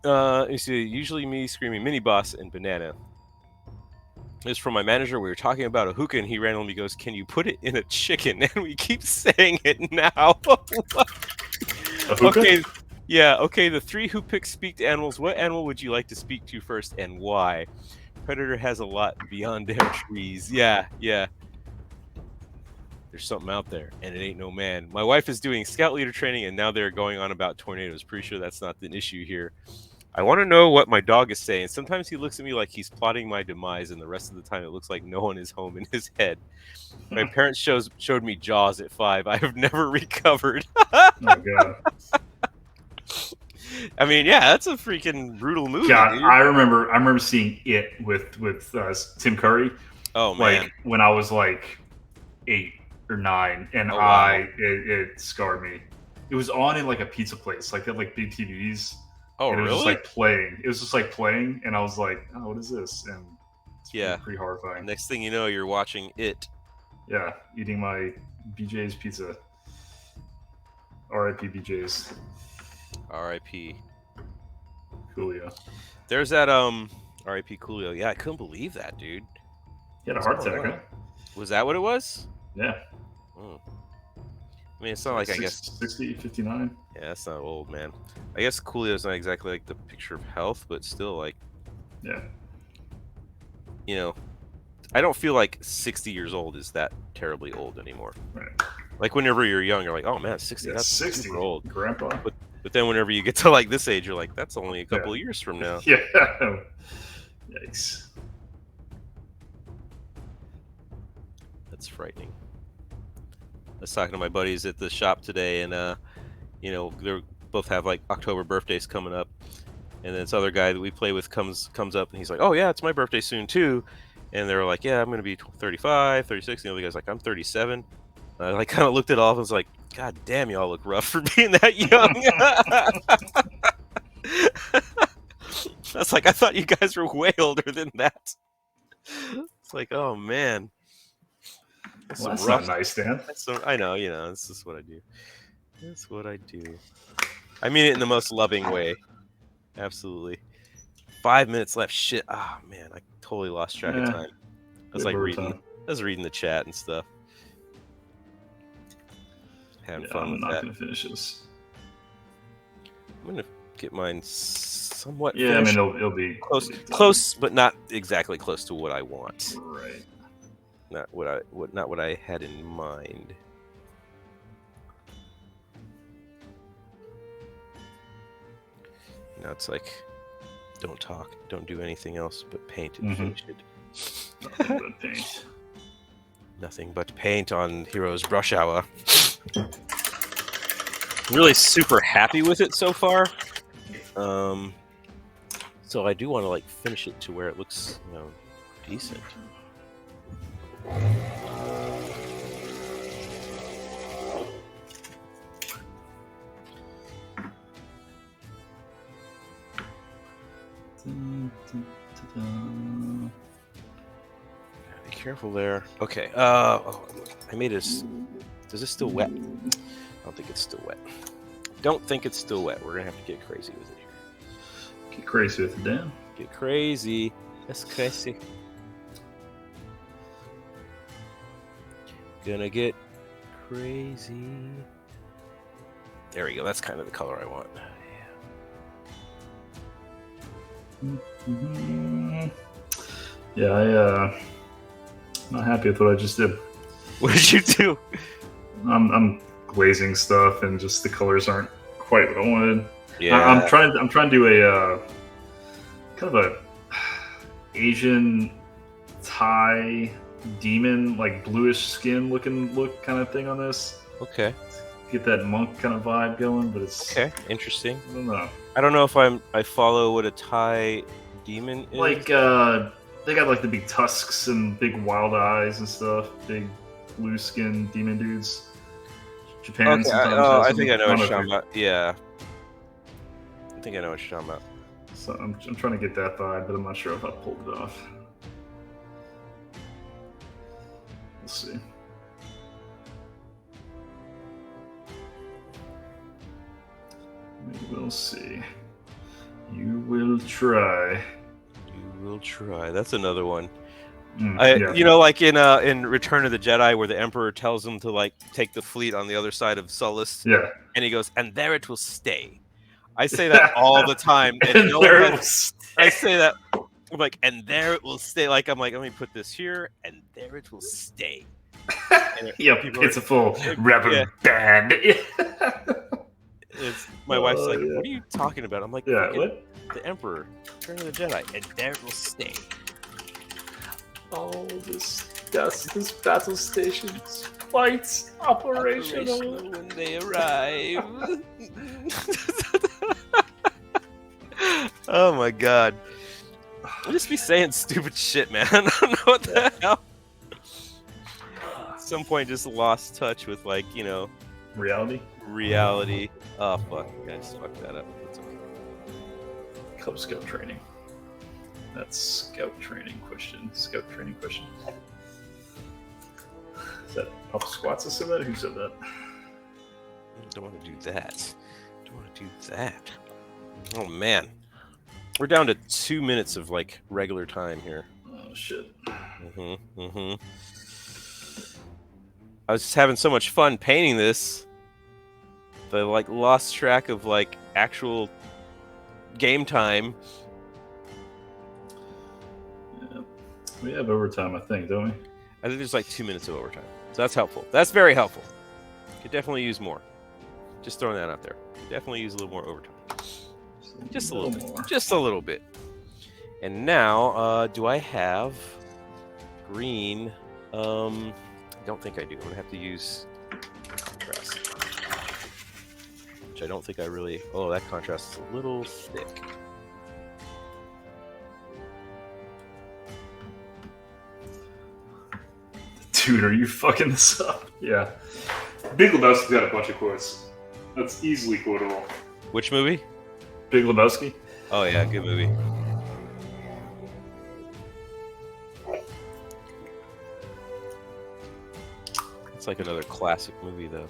Speaker 1: You see, usually me screaming mini boss and banana. It's from my manager. We were talking about a hookah, and he randomly goes, "Can you put it in a chicken?" And we keep saying it now. Okay, yeah, okay. The 3 who pick speak to animals. What animal would you like to speak to first, and why? Predator has a lot beyond damn trees. Yeah. There's something out there, and it ain't no man. My wife is doing scout leader training, and now they're going on about tornadoes. Pretty sure that's not an issue here. I want to know what my dog is saying. Sometimes he looks at me like he's plotting my demise, and the rest of the time it looks like no one is home in his head. My parents showed me Jaws at 5. I have never recovered.
Speaker 2: Oh god.
Speaker 1: I mean, yeah, that's a freaking brutal movie.
Speaker 2: God,
Speaker 1: dude.
Speaker 2: I remember seeing it with Tim Curry.
Speaker 1: Oh man,
Speaker 2: like when I was like 8 or 9, and it scarred me. It was on in like a pizza place, like they had like big TVs.
Speaker 1: Oh,
Speaker 2: and it was
Speaker 1: really?
Speaker 2: just like playing. It was just like playing, and I was like, "Oh, what is this?" And it's pretty horrifying.
Speaker 1: Next thing you know, you're watching it.
Speaker 2: Yeah, eating my BJ's pizza. R.I.P. BJ's.
Speaker 1: R.I.P.
Speaker 2: Coolio.
Speaker 1: There's that R.I.P. Coolio. Yeah, I couldn't believe that, dude.
Speaker 2: He had a heart attack, huh?
Speaker 1: Was that what it was?
Speaker 2: Yeah.
Speaker 1: I mean, it's not like, I guess
Speaker 2: 60, 59.
Speaker 1: Yeah, that's not old, man. I guess Coolio's not exactly like the picture of health, but still, like,
Speaker 2: yeah.
Speaker 1: You know, I don't feel like 60 years old is that terribly old anymore.
Speaker 2: Right.
Speaker 1: Like whenever you're young, you're like, oh man, 60. That's
Speaker 2: 60.
Speaker 1: Super old,
Speaker 2: Grandpa.
Speaker 1: But then whenever you get to like this age, you're like, that's only a couple of years from now.
Speaker 2: Yeah. Yikes.
Speaker 1: That's frightening. I was talking to my buddies at the shop today, and you know, they both have like October birthdays coming up, and then this other guy that we play with comes up, and he's like, oh yeah, it's my birthday soon too, and they were like, yeah, I'm gonna be 35, 36, and the other guy's like, I'm 37. And I like kind of looked at all of them and was like, God damn, y'all look rough for being that young. That's like, I thought you guys were way older than that. It's like, oh man.
Speaker 2: Well, that's not nice, Dan.
Speaker 1: I know, you know, this is what I do. That's what I do. I mean it in the most loving way. Absolutely. 5 minutes left. Shit. Ah, man, I totally lost track of time. I was like reading the chat and stuff. Having fun with that. I'm not
Speaker 2: gonna finish this.
Speaker 1: I'm gonna get mine somewhat.
Speaker 2: Yeah,
Speaker 1: finished.
Speaker 2: I mean it'll be
Speaker 1: close, but not exactly close to what I want.
Speaker 2: Right.
Speaker 1: Not what I had in mind. Now it's like, don't talk, don't do anything else but paint and finish it.
Speaker 2: Nothing but paint.
Speaker 1: Nothing but paint on Heroes Brush Hour. Really super happy with it so far. So I do want to like finish it to where it looks, you know, decent. Be careful there. Okay. I made this. Is this still wet? I don't think it's still wet. Don't think it's still wet. We're gonna have to get crazy with it here.
Speaker 2: Get crazy with it, Dan.
Speaker 1: Get crazy. That's crazy. Gonna get crazy. There we go. That's kind of the color I want.
Speaker 2: Yeah, I'm not happy with what I just did.
Speaker 1: What did you do?
Speaker 2: I'm glazing stuff, and just the colors aren't quite what I wanted.
Speaker 1: Yeah.
Speaker 2: I'm trying to do a kind of a Asian Thai demon, like bluish skin look kind of thing on this.
Speaker 1: Okay.
Speaker 2: Get that monk kind of vibe going, but it's
Speaker 1: Okay. Interesting.
Speaker 2: I don't know.
Speaker 1: I don't know if I follow what a Thai demon is.
Speaker 2: Like they got like the big tusks and big wild eyes and stuff. Big blue skin demon dudes. Japan
Speaker 1: Okay.
Speaker 2: sometimes
Speaker 1: Oh,
Speaker 2: has
Speaker 1: I
Speaker 2: them.
Speaker 1: think I know
Speaker 2: don't
Speaker 1: what you're
Speaker 2: if
Speaker 1: talking about. Yeah. I think I know what you're talking about.
Speaker 2: So I'm trying to get that vibe, but I'm not sure if I pulled it off. We'll see. We will see. You will try.
Speaker 1: You will try. That's another one.
Speaker 2: Yeah.
Speaker 1: You know, like in Return of the Jedi, where the Emperor tells him to like take the fleet on the other side of Sullust,
Speaker 2: Yeah.
Speaker 1: and he goes, "And there it will stay." I say that all the time, and
Speaker 2: And
Speaker 1: no
Speaker 2: there
Speaker 1: one
Speaker 2: it
Speaker 1: has.
Speaker 2: will
Speaker 1: I say that, I'm like, "And there it will stay." Like I'm like, let me put this here, and there it will stay.
Speaker 2: Yep,
Speaker 1: people
Speaker 2: it's
Speaker 1: are-
Speaker 2: a full rubber
Speaker 1: yeah.
Speaker 2: band.
Speaker 1: It's my wife's like,
Speaker 2: yeah.
Speaker 1: "What are you talking about?" I'm like,
Speaker 2: Yeah,
Speaker 1: "Fucking
Speaker 2: what?
Speaker 1: the Emperor, Return of the Jedi, and there it will stay."
Speaker 2: Oh, this battle station's fights operational.
Speaker 1: When they arrive. Oh my god. I just be saying stupid shit, man. I don't know what the hell. At some point, just lost touch with, like, you know,
Speaker 2: Reality?
Speaker 1: Oh, fuck. I just fucked that up. That's okay.
Speaker 2: Cub Scout training. That's Scout training question. Scout training question. Is that Papa Squats that said that? Who said that?
Speaker 1: Don't want to do that. Don't want to do that. Oh, man. We're down to 2 minutes of, like, regular time here.
Speaker 2: Oh, shit.
Speaker 1: I was just having so much fun painting this. I, like, lost track of, like, actual game time.
Speaker 2: Yeah. We have overtime, I think, don't we?
Speaker 1: I think there's like 2 minutes of overtime. So that's helpful. That's very helpful. Could definitely use more. Just throwing that out there. Could definitely use a little more overtime. Just a little bit.
Speaker 2: more.
Speaker 1: Just a little bit. And now, do I have green? I don't think I do. I'm gonna have to use contrast. Which I don't think I really. Oh, that contrast is a little thick.
Speaker 2: Dude, are you fucking this up? Yeah. Big Lebowski's got a bunch of quotes. That's easily quotable.
Speaker 1: Which movie?
Speaker 2: Big Lebowski?
Speaker 1: Oh yeah, good movie. It's like another classic movie, though.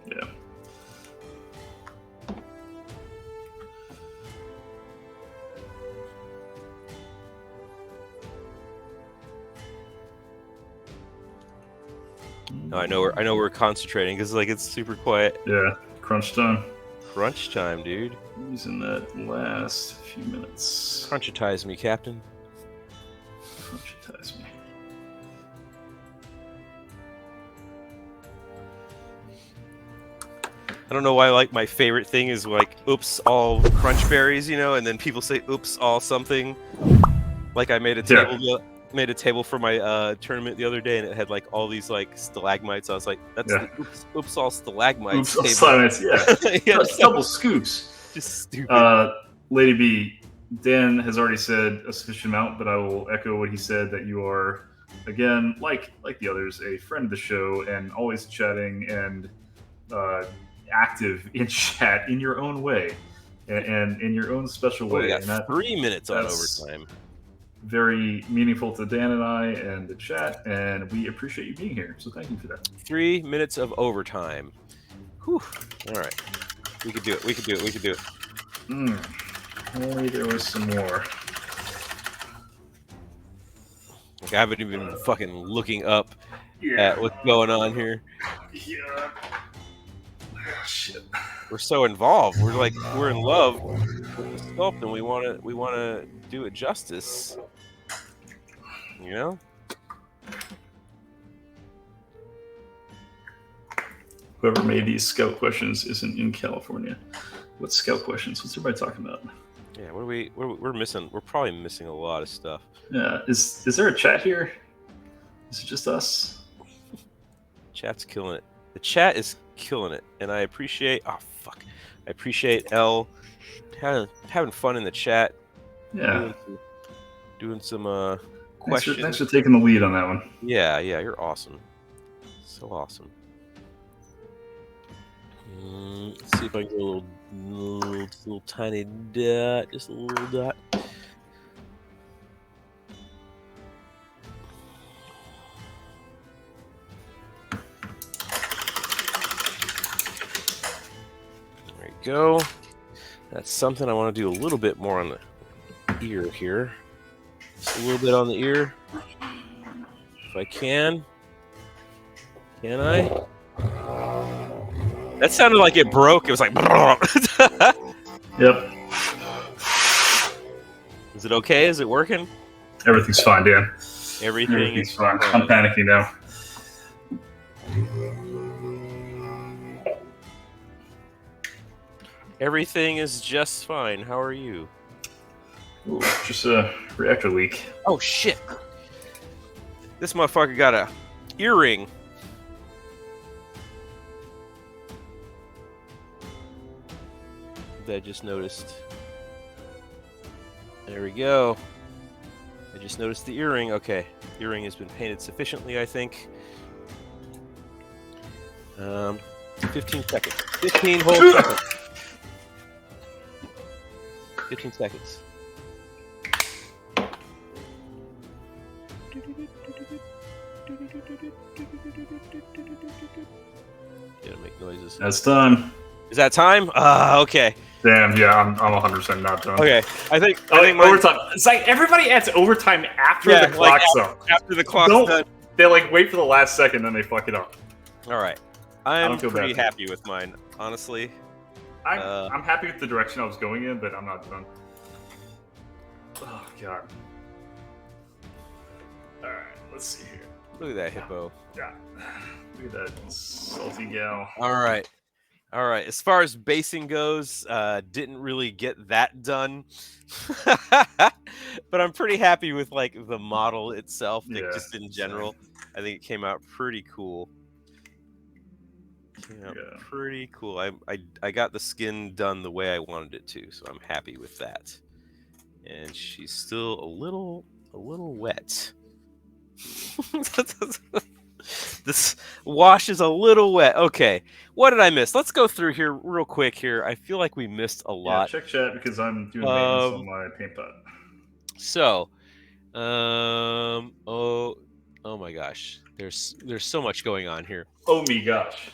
Speaker 2: Yeah.
Speaker 1: No, I know we're concentrating because like it's super quiet.
Speaker 2: Yeah. Crunch time.
Speaker 1: Crunch time, dude.
Speaker 2: Using that last few minutes.
Speaker 1: Crunchitize me, Captain.
Speaker 2: Crunchitize me.
Speaker 1: I don't know why. Like my favorite thing is like, "Oops, all crunch berries," you know, and then people say, "Oops, all something." Like I made a table for my tournament the other day, and it had like all these like stalagmites. I was like, "That's the oops all stalagmites."
Speaker 2: Oops, all stalagmites. Yeah.
Speaker 1: Yeah,
Speaker 2: That's double scoops.
Speaker 1: just stupid.
Speaker 2: Lady B, Dan has already said a sufficient amount, but I will echo what he said, that you are, again, like the others, a friend of the show and always chatting and active in chat in your own way and in your own special way.
Speaker 1: We got
Speaker 2: and that,
Speaker 1: 3 minutes on overtime.
Speaker 2: Very meaningful to Dan and I and the chat, and we appreciate you being here. So thank you for that.
Speaker 1: 3 minutes of overtime. Whew. All right. We could do it. We could do it. We could do it.
Speaker 2: Only there was some more.
Speaker 1: Like, I haven't even been fucking looking up at what's going on here.
Speaker 2: Yeah. Shit.
Speaker 1: We're so involved. We're in love with the sculpt, and we want to do it justice. You know?
Speaker 2: Whoever made these scout questions isn't in California. What scout questions? What's everybody talking about?
Speaker 1: Yeah, what are we're missing? We're probably missing a lot of stuff.
Speaker 2: Yeah, is there a chat here? Is it just us?
Speaker 1: Chat's killing it. The chat is killing it, and I appreciate. Oh fuck! I appreciate L having fun in the chat.
Speaker 2: Yeah.
Speaker 1: Doing some questions.
Speaker 2: Thanks for taking the lead on that one.
Speaker 1: Yeah, you're awesome. So awesome. Let's see if I can get a little tiny dot, just a little dot. There you go. That's something I want to do a little bit more on the ear here. Just a little bit on the ear. If I can. Can I? That sounded like it broke. It was like...
Speaker 2: Yep.
Speaker 1: Is it okay? Is it working?
Speaker 2: Everything's fine, Dan.
Speaker 1: Everything's
Speaker 2: fine. I'm panicking now.
Speaker 1: Everything is just fine. How are you?
Speaker 2: Ooh, just a reactor leak.
Speaker 1: Oh, shit. This motherfucker got a earring. That I just noticed. There we go. I just noticed the earring. Okay. Earring has been painted sufficiently, I think. 15 seconds. 15 whole seconds. 15 seconds. Gotta make noises.
Speaker 2: That's done.
Speaker 1: Is that time? Okay.
Speaker 2: Damn, yeah, I'm 100% not done.
Speaker 1: Okay, I think
Speaker 2: overtime. It's like everybody adds overtime after the clock's up.
Speaker 1: After the clock's done.
Speaker 2: They like wait for the last second, then they fuck it up.
Speaker 1: All right, I'm pretty happy with mine, honestly.
Speaker 2: I'm happy with the direction I was going in, but I'm not done. Oh god. All right, let's see here.
Speaker 1: Look at that hippo.
Speaker 2: Yeah. Look at that salty gal.
Speaker 1: All right. As far as basing goes, didn't really get that done, but I'm pretty happy with like the model itself. Like, just in general, I think it came out pretty cool. Pretty cool. I got the skin done the way I wanted it to, so I'm happy with that. And she's still a little wet. This wash is a little wet. Okay, what did I miss? Let's go through here real quick here. I feel like we missed a lot.
Speaker 2: Yeah, check chat because I'm doing maintenance on my paint pot.
Speaker 1: So, oh my gosh, there's so much going on here.
Speaker 2: Oh my gosh.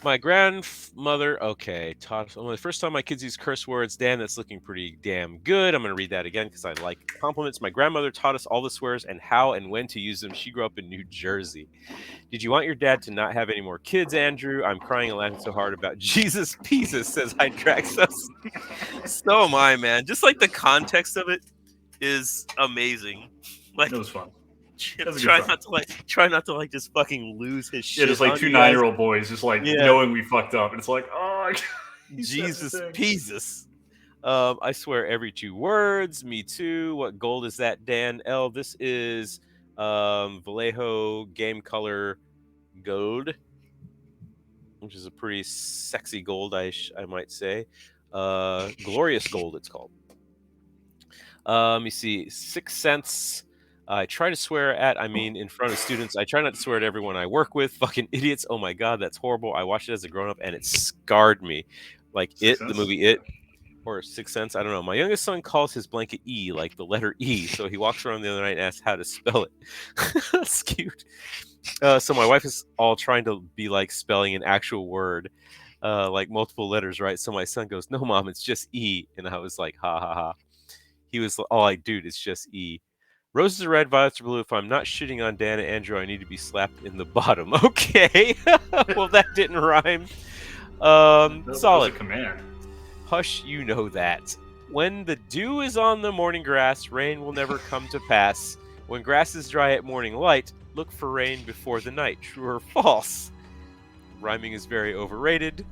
Speaker 1: My grandmother, okay, taught the first time my kids use curse words. Damn, that's looking pretty damn good. I'm going to read that again because I like compliments. My grandmother taught us all the swears and how and when to use them. She grew up in New Jersey. Did you want your dad to not have any more kids, Andrew? I'm crying and laughing so hard about Jesus pieces, says Hydraxos. So am I, man. Just like the context of it is amazing. Like,
Speaker 2: it was fun.
Speaker 1: Try not to like just fucking lose his shit.
Speaker 2: Yeah, just like two 9-year-old boys, just like knowing we fucked up, and it's like, oh,
Speaker 1: Jesus pieces. I swear every 2 words. Me too. What gold is that, Dan L? This is Vallejo Game Color Gold, which is a pretty sexy gold, I might say. Glorious Gold, it's called. Let me see. 6 cents. I try to swear in front of students. I try not to swear at everyone I work with. Fucking idiots. Oh my God, that's horrible. I watched it as a grown-up and it scarred me. Like the movie It, or 6 Sense. I don't know. My youngest son calls his blanket E, like the letter E. So he walks around the other night and asks how to spell it. That's cute. So my wife is all trying to be like spelling an actual word, like multiple letters, right? So my son goes, "No, Mom, it's just E." And I was like, ha ha ha. He was all like, dude, it's just E. Roses are red, violets are blue. If I'm not shitting on Dan and Andrew, I need to be slapped in the bottom. Okay. Well, that didn't rhyme. Solid.
Speaker 2: Was a command.
Speaker 1: Hush, you know that. When the dew is on the morning grass, rain will never come to pass. When grass is dry at morning light, look for rain before the night. True or false? Rhyming is very overrated.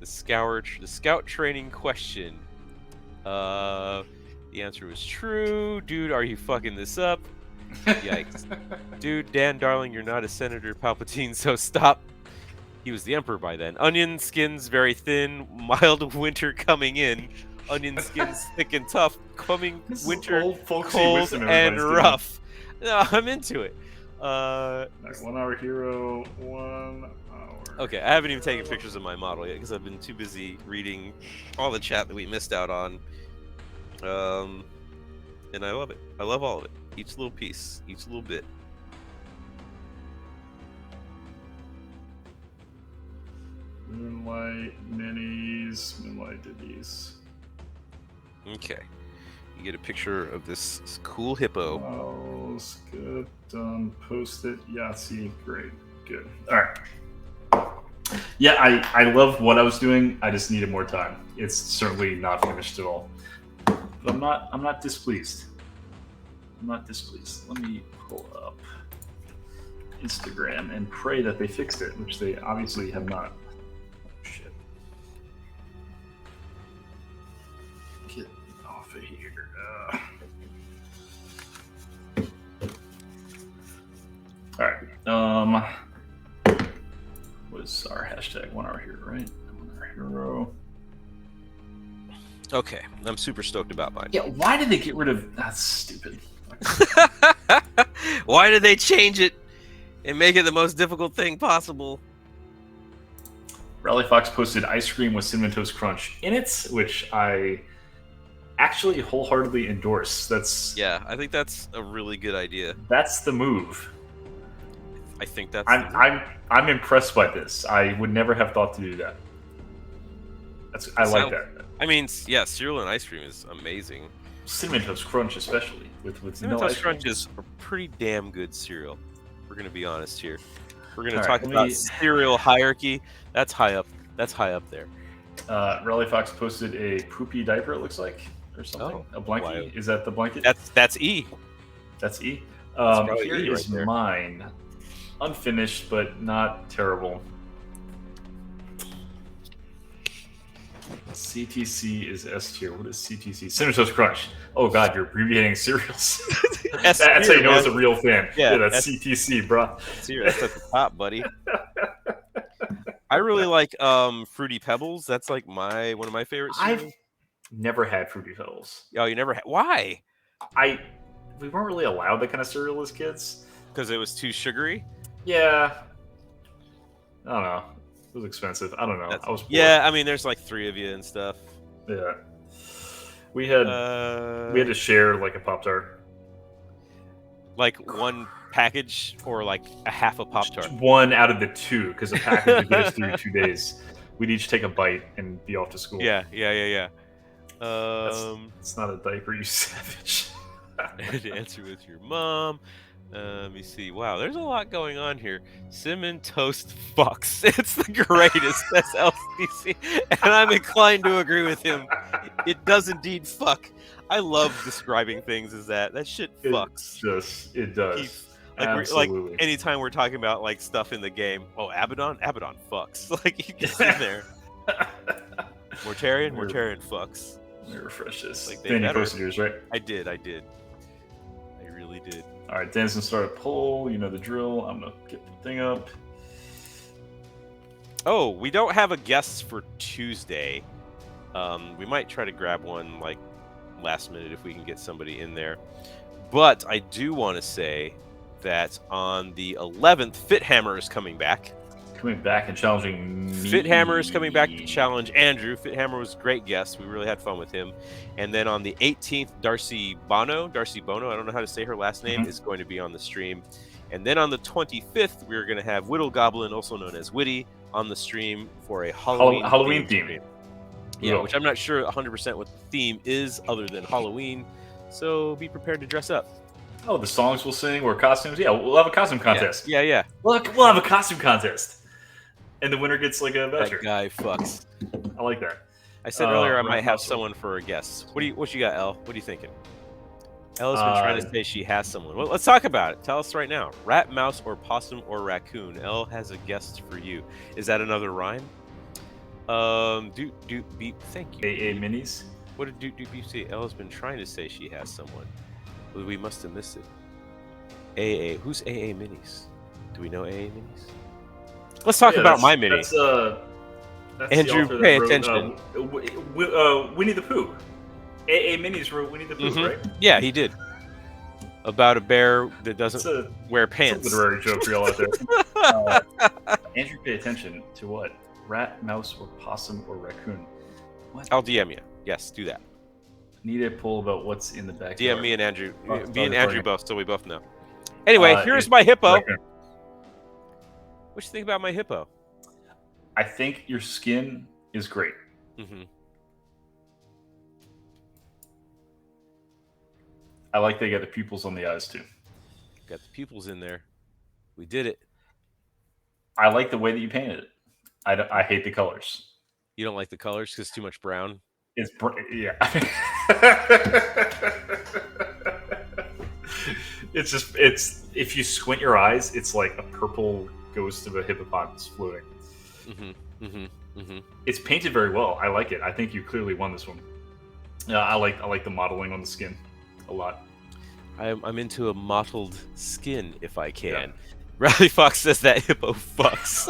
Speaker 1: The scout training question. The answer was true. Dude, are you fucking this up? Yikes. Dude, Dan, darling, you're not a Senator Palpatine, so stop. He was the Emperor by then. Onion skins very thin, mild winter coming in. Onion skins thick and tough, coming
Speaker 2: This is
Speaker 1: winter
Speaker 2: old folksy
Speaker 1: cold
Speaker 2: wisdom
Speaker 1: and
Speaker 2: everybody's giving.
Speaker 1: rough. No, I'm into it.
Speaker 2: All right, 1 hour hero, 1 hour.
Speaker 1: Okay, I haven't even taken pictures of my model yet because I've been too busy reading all the chat that we missed out on. And I love it. I love all of it. Each little piece, each little bit.
Speaker 2: MoonlightMinis, Moonlight did these.
Speaker 1: Okay. You get a picture of this cool hippo.
Speaker 2: Files, good, done, post it, Yahtzee, great, good. All right. Yeah, I love what I was doing. I just needed more time. It's certainly not finished at all. But I'm not displeased. I'm not displeased. Let me pull up Instagram and pray that they fixed it, which they obviously have not. Shit. Get off of here. All right. What is our hashtag? 1 hour hero, right? 1 hour hero.
Speaker 1: Okay, I'm super stoked about mine.
Speaker 2: Yeah, why did they get rid of? That's stupid.
Speaker 1: Why did they change it and make it the most difficult thing possible?
Speaker 2: Rally Fox posted ice cream with Cinnamon Toast Crunch in it, which I actually wholeheartedly endorse.
Speaker 1: Yeah, I think that's a really good idea.
Speaker 2: That's the move.
Speaker 1: I think that's.
Speaker 2: I'm impressed by this. I would never have thought to do that. I like that.
Speaker 1: I mean, yeah, cereal and ice cream is amazing.
Speaker 2: Cinnamon Toast Crunch, especially with
Speaker 1: Cinnamon
Speaker 2: no
Speaker 1: Toast
Speaker 2: ice cream.
Speaker 1: Crunch is a pretty damn good cereal. We're gonna be honest here. We're gonna
Speaker 2: All
Speaker 1: talk
Speaker 2: right,
Speaker 1: about cereal hierarchy. That's high up. That's high up there.
Speaker 2: Rally Fox posted a poopy diaper. It looks like, or something.
Speaker 1: Oh,
Speaker 2: A blankie.
Speaker 1: wow.
Speaker 2: Is that the blanket?
Speaker 1: That's E.
Speaker 2: That's E.
Speaker 1: probably
Speaker 2: Here
Speaker 1: E right
Speaker 2: is
Speaker 1: there.
Speaker 2: mine. Unfinished, but not terrible. CTC is S tier. What is CTC? Cinnamon Toast Crunch. Oh god, you're abbreviating cereals. That's how you know it's a real fan.
Speaker 1: Yeah,
Speaker 2: That's CTC, bro.
Speaker 1: That's at the top, buddy. I really like Fruity Pebbles. That's like one of my favorite cereals.
Speaker 2: I've never had Fruity Pebbles.
Speaker 1: Oh, you never had? Why?
Speaker 2: We weren't really allowed that kind of cereal as kids.
Speaker 1: Because it was too sugary?
Speaker 2: Yeah. I don't know. It was expensive. I don't know. I was poor.
Speaker 1: Yeah, I mean, there's like 3 of you and stuff.
Speaker 2: Yeah. We had to share like a Pop-Tart.
Speaker 1: Like one package or like a half a Pop-Tart?
Speaker 2: One out of the 2, because a package would get us through 2 days. We'd each take a bite and be off to school.
Speaker 1: Yeah.
Speaker 2: It's not a diaper, you savage.
Speaker 1: To answer with your mom. Let me see. Wow, there's a lot going on here. Cinnamon Toast fucks. It's the greatest. That's LCC. And I'm inclined to agree with him. It does indeed fuck. I love describing things as that. That shit fucks.
Speaker 2: It does.
Speaker 1: Absolutely. Like anytime we're talking about like stuff in the game. Oh, Abaddon fucks. Like you get in there. Mortarion fucks.
Speaker 2: Let me refresh this.
Speaker 1: Like,
Speaker 2: Dan, you posted yours, right?
Speaker 1: I did. I really did.
Speaker 2: All right, Dan's gonna start a poll. You know the drill. I'm gonna get the thing up.
Speaker 1: Oh, we don't have a guest for Tuesday. We might try to grab one like last minute if we can get somebody in there. But I do want to say that on the 11th, Fithammer is coming back.
Speaker 2: Coming back and challenging me.
Speaker 1: Fithammer is coming back to challenge Andrew. Fithammer was a great guest. We really had fun with him. And then on the 18th, Darcy Bono, I don't know how to say her last name, is going to be on the stream. And then on the 25th, we're going to have Whittle Goblin, also known as Witty, on the stream for a Halloween theme. Yeah, which I'm not sure 100% what the theme is other than Halloween. So be prepared to dress up.
Speaker 2: Oh, the songs we'll sing or costumes? Yeah, we'll have a costume contest.
Speaker 1: Yeah.
Speaker 2: We'll have a costume contest. And the winner gets like a voucher.
Speaker 1: That guy fucks.
Speaker 2: I like that.
Speaker 1: I said earlier I might have someone for a guest. What you got, Elle? What are you thinking? Ella's been trying to say she has someone. Well, let's talk about it. Tell us right now. Rat, mouse, or possum, or raccoon. Elle has a guest for you. Is that another rhyme? Doot doot beep. Thank you.
Speaker 2: AA minis.
Speaker 1: What did doot doot beep say? Ella's been trying to say she has someone. Well, we must have missed it. AA. Who's AA minis? Do we know AA minis? Let's talk about my mini.
Speaker 2: That's
Speaker 1: Andrew,
Speaker 2: the author
Speaker 1: pay
Speaker 2: that
Speaker 1: attention.
Speaker 2: Winnie the Pooh. AA minis wrote Winnie the Pooh, right?
Speaker 1: Yeah, he did. About a bear that doesn't wear pants.
Speaker 2: It's a literary joke for y'all out there. Andrew, pay attention to what? Rat, mouse, or possum, or raccoon? What?
Speaker 1: I'll DM you. Yes, do that.
Speaker 2: Need a poll about what's in the backyard.
Speaker 1: DM me and Andrew.
Speaker 2: Oh,
Speaker 1: Me and Andrew both, so we both know. Anyway, here's my hippo.
Speaker 2: Raccoon.
Speaker 1: What you think about my hippo?
Speaker 2: I think your skin is great.
Speaker 1: Mm-hmm.
Speaker 2: I like they got the pupils on the eyes too.
Speaker 1: Got the pupils in there. We did it.
Speaker 2: I like the way that you painted it. I hate the colors.
Speaker 1: You don't like the colors because too much brown?
Speaker 2: It's yeah. It's if you squint your eyes, it's like a purple ghost of a hippopotamus floating.
Speaker 1: Mm-hmm. Mm-hmm. Mm-hmm.
Speaker 2: It's painted very well. I like it. I think you clearly won this one. Yeah, I like the modeling on the skin a lot.
Speaker 1: I'm into a mottled skin if I can. Yeah. Riley Fox says that hippo fucks.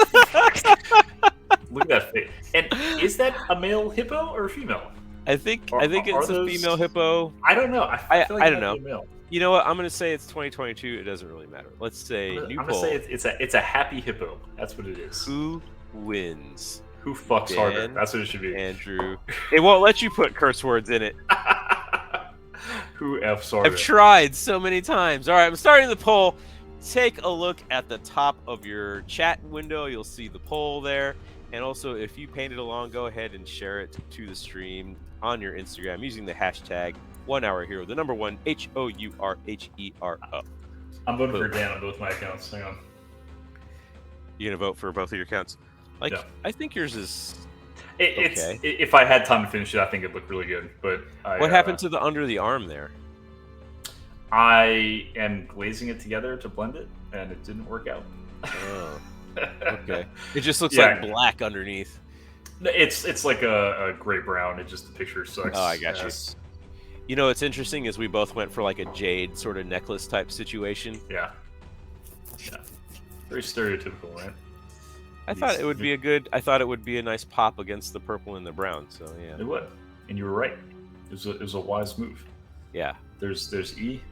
Speaker 2: Look at that face. And is that a male hippo or a female?
Speaker 1: I think it's a female hippo.
Speaker 2: I don't know. I feel like
Speaker 1: I don't know. Male. You know what? I'm gonna say it's 2022. It doesn't really matter. Let's say
Speaker 2: I'm gonna say it's a happy hippo. That's what it is.
Speaker 1: Who wins?
Speaker 2: Who fucks harder? That's what it should be.
Speaker 1: Andrew. It won't let you put curse words in it.
Speaker 2: Who F's harder?
Speaker 1: I've tried so many times. All right, I'm starting the poll. Take a look at the top of your chat window. You'll see the poll there. And also, if you painted along, go ahead and share it to the stream on your Instagram using the hashtag 1HourHero, the number 1 HOURHERO.
Speaker 2: I'm voting for Dan on both my accounts. Hang on.
Speaker 1: You're gonna vote for both of your accounts? Like, yeah. I think yours is okay.
Speaker 2: If I had time to finish it, I think it'd look really good. But
Speaker 1: what happened to the under the arm there?
Speaker 2: I am glazing it together to blend it, and it didn't work out.
Speaker 1: Oh, okay. It just looks like black underneath.
Speaker 2: It's like a gray brown. It just the picture sucks.
Speaker 1: Oh, I got you. You know what's interesting is we both went for like a jade sort of necklace type situation.
Speaker 2: Yeah. Yeah. Very stereotypical, right?
Speaker 1: I thought it would be I thought it would be a nice pop against the purple and the brown. So yeah.
Speaker 2: It would, and you were right. It was a wise move.
Speaker 1: Yeah.
Speaker 2: There's E.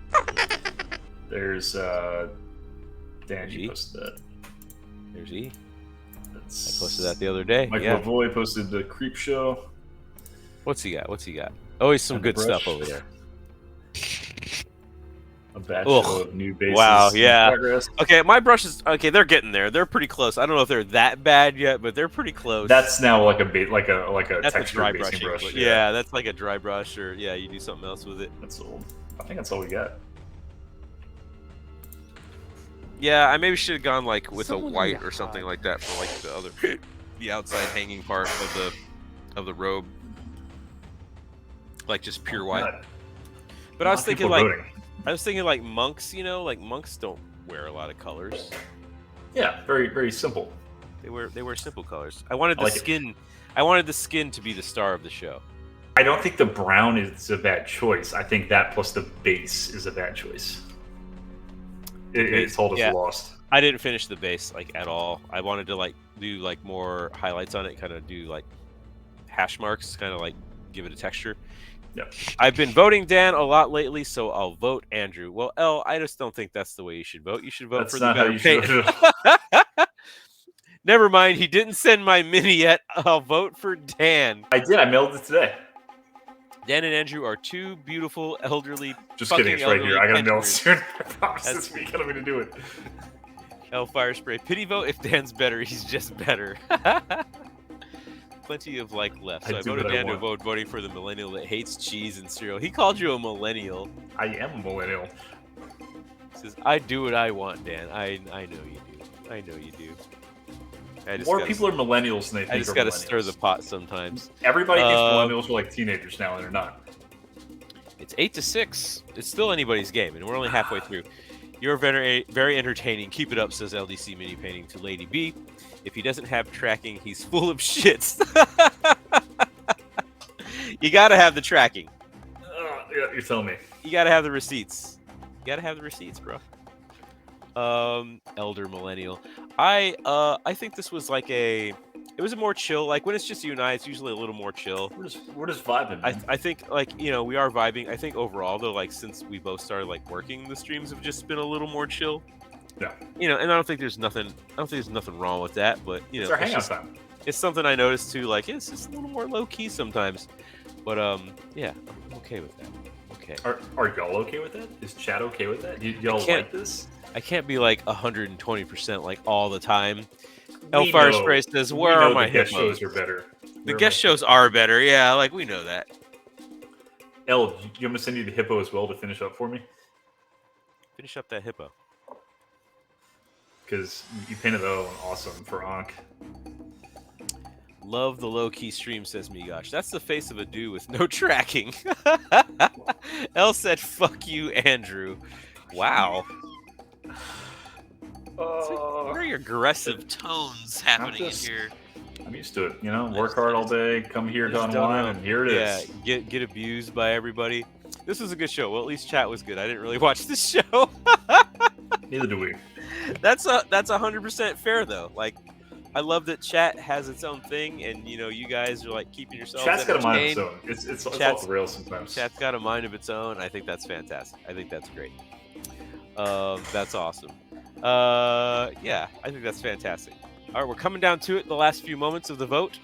Speaker 2: There's Dan. You posted that.
Speaker 1: There's E. I posted that the other day.
Speaker 2: Mike Lavoie posted the Creep Show.
Speaker 1: What's he got? Always some good stuff over there.
Speaker 2: A batch of new bases.
Speaker 1: Wow, yeah. Okay, my brushes. Okay, they're getting there. They're pretty close. I don't know if they're that bad yet, but they're pretty close.
Speaker 2: That's now like a
Speaker 1: that's
Speaker 2: texture
Speaker 1: dry
Speaker 2: basing brush.
Speaker 1: Yeah, that's like a dry brush, or you do something else with it.
Speaker 2: That's old. I think that's all we got.
Speaker 1: Yeah, I maybe should have gone like with a white or something like that for like the outside hanging part of the robe, like just pure white. But I was thinking like monks. Like monks don't wear a lot of colors.
Speaker 2: Yeah, very very simple.
Speaker 1: They wear simple colors. I wanted the skin. I wanted the skin to be the star of the show.
Speaker 2: I don't think the brown is a bad choice. I think that plus the base is a bad choice. It told us lost.
Speaker 1: I didn't finish the base like at all. I wanted to like do like more highlights on it, kind of do like hash marks, kind of like give it a texture.
Speaker 2: Yeah.
Speaker 1: I've been voting Dan a lot lately, so I'll vote Andrew. Well, I just don't think that's the way you should vote. You should vote for the better paint. Never mind, he didn't send my mini yet. I'll vote for Dan.
Speaker 2: I did. I mailed it today.
Speaker 1: Dan and Andrew are two beautiful, elderly.
Speaker 2: Just kidding, it's right here. I gotta mail it soon. I promise this week I'm gonna do it.
Speaker 1: Hellfire Spray. Pity vote if Dan's better. He's just better. Plenty of like left. So I voted Dan to vote, voting for the millennial that hates cheese and cereal. He called you a millennial.
Speaker 2: I am a millennial.
Speaker 1: He says, I do what I want, Dan. I know you do. I know you do.
Speaker 2: More people are millennials than they think.
Speaker 1: I just gotta stir the pot sometimes.
Speaker 2: Everybody thinks millennials are like teenagers now, and they're not.
Speaker 1: It's 8-6. It's still anybody's game, and we're only halfway through. You're very entertaining. Keep it up, says LDC Mini Painting to Lady B. If he doesn't have tracking, he's full of shits. You gotta have the tracking.
Speaker 2: Yeah, you're telling me.
Speaker 1: You gotta have the receipts. You gotta have the receipts, bro. Elder Millennial. I think this was like it was a more chill. Like when it's just you and I, it's usually a little more chill.
Speaker 2: We're just vibing.
Speaker 1: I think like we are vibing. I think overall though, like since we both started like working, the streams have just been a little more chill.
Speaker 2: Yeah.
Speaker 1: And I don't think there's nothing wrong with that. But
Speaker 2: it's our hangout time.
Speaker 1: It's something I noticed too. Like it's just a little more low key sometimes. But yeah, I'm okay with that. Okay.
Speaker 2: Are y'all okay with that? Is chat okay with that? Y'all like this?
Speaker 1: I can't be like 120% like all the time. Elfire Spray says, "Where are my hippos?"
Speaker 2: The guest shows are better.
Speaker 1: The guest shows are better. Yeah, like we know that.
Speaker 2: El, do you want me to send you the hippo as well to finish up for me?
Speaker 1: Finish up that hippo.
Speaker 2: Because you painted that one awesome for Ankh.
Speaker 1: Love the low-key stream, says me. Gosh, that's the face of a dude with no tracking. El said, "Fuck you, Andrew." Wow. What are your aggressive tones happening in here?
Speaker 2: I'm used to it, Work hard all day, come here to unwind, and here it is.
Speaker 1: Yeah, get abused by everybody. This was a good show. Well, at least chat was good. I didn't really watch this show.
Speaker 2: Neither do we.
Speaker 1: That's 100% fair though. Like, I love that chat has its own thing, and you guys are like keeping yourselves.
Speaker 2: Chat's got a mind of its own. It's off the rails sometimes.
Speaker 1: Chat's got a mind of its own. I think that's fantastic. I think that's great. That's awesome. Yeah, I think that's fantastic. All right, we're coming down to it. The last few moments of the vote,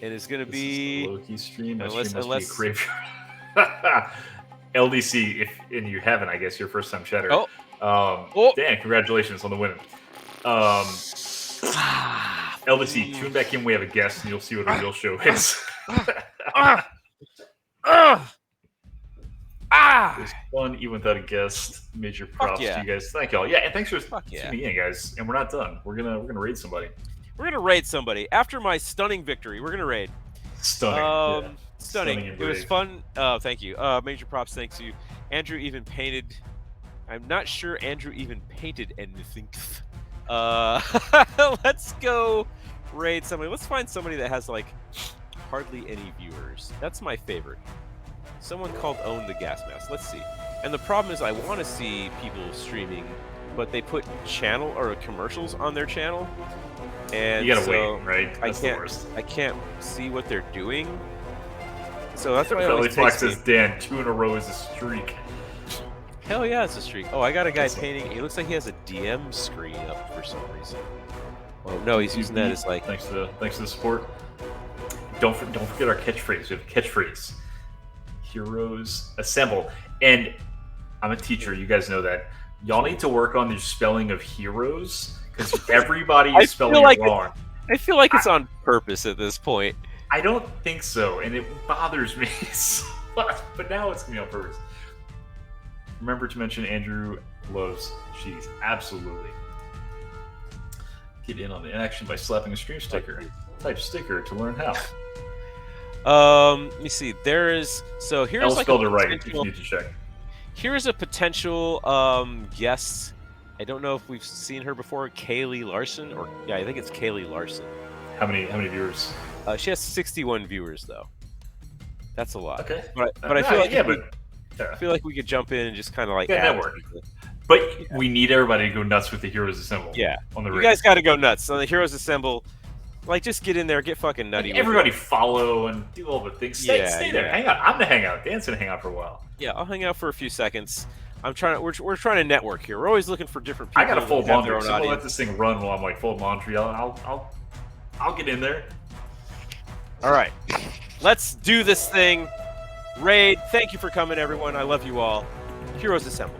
Speaker 1: and it's going to be
Speaker 2: low-key stream. That
Speaker 1: unless
Speaker 2: stream must be a graveyard. LDC, and you haven't, I guess, your first time chatter. Dan, congratulations on the win. LDC, tune back in. We have a guest, and you'll see what a real show is. It's fun even without a guest. Major props to you guys. Thank y'all. Yeah, and thanks for tuning in, guys. And we're not done. We're gonna raid somebody.
Speaker 1: We're gonna raid somebody after my stunning victory. We're gonna raid.
Speaker 2: Stunning.
Speaker 1: Stunning. It was fun. Thank you. Major props. Thanks to you. Andrew even painted. I'm not sure Andrew even painted anything. Let's go raid somebody. Let's find somebody that has like hardly any viewers. That's my favorite. Someone called Own the Gas Mask. Let's see. And the problem is I want to see people streaming, but they put channel or commercials on their channel. And
Speaker 2: you gotta wait, right?
Speaker 1: That's the worst. I can't see what they're doing. So that's why
Speaker 2: it always says, Dan, 2 in a row is a streak.
Speaker 1: Hell yeah, it's a streak. Oh, I got a guy painting. It looks like he has a DM screen up for some reason. Oh no, he's using that as like.
Speaker 2: Thanks to the support. Don't forget our catchphrase. We have a catchphrase. Heroes assemble. And I'm a teacher. You guys know that. Y'all need to work on your spelling of heroes because everybody is spelling it wrong.
Speaker 1: I feel like it's on purpose at this point.
Speaker 2: I don't think so, and it bothers me. But now it's gonna be on purpose. Remember to mention Andrew loves cheese. Absolutely. Get in on the action by slapping a stream sticker. Type sticker to learn how.
Speaker 1: Let me see. Here's
Speaker 2: L
Speaker 1: like
Speaker 2: spelled it right if you need to check.
Speaker 1: Here's a potential guest. I don't know if we've seen her before. Kaylee Larson, I think it's Kaylee Larson.
Speaker 2: How many viewers?
Speaker 1: She has 61 viewers though. That's a lot.
Speaker 2: Okay.
Speaker 1: But I feel like I feel like we could jump in and just kind of like
Speaker 2: network. But we need everybody to go nuts with the Heroes Assemble.
Speaker 1: Yeah.
Speaker 2: On the
Speaker 1: you guys got to go nuts on the Heroes Assemble. Like, just get in there, get fucking nutty.
Speaker 2: Everybody follow and do all the things. Stay there. Hang out. I'm gonna hang out. Dan's gonna hang out for a while.
Speaker 1: Yeah, I'll hang out for a few seconds. We're trying to network here. We're always looking for different people.
Speaker 2: I got to fold laundry. So I'll let this thing run while I'm like folding laundry. I'll get in there.
Speaker 1: All right, let's do this thing. Raid. Thank you for coming, everyone. I love you all. Heroes Assemble.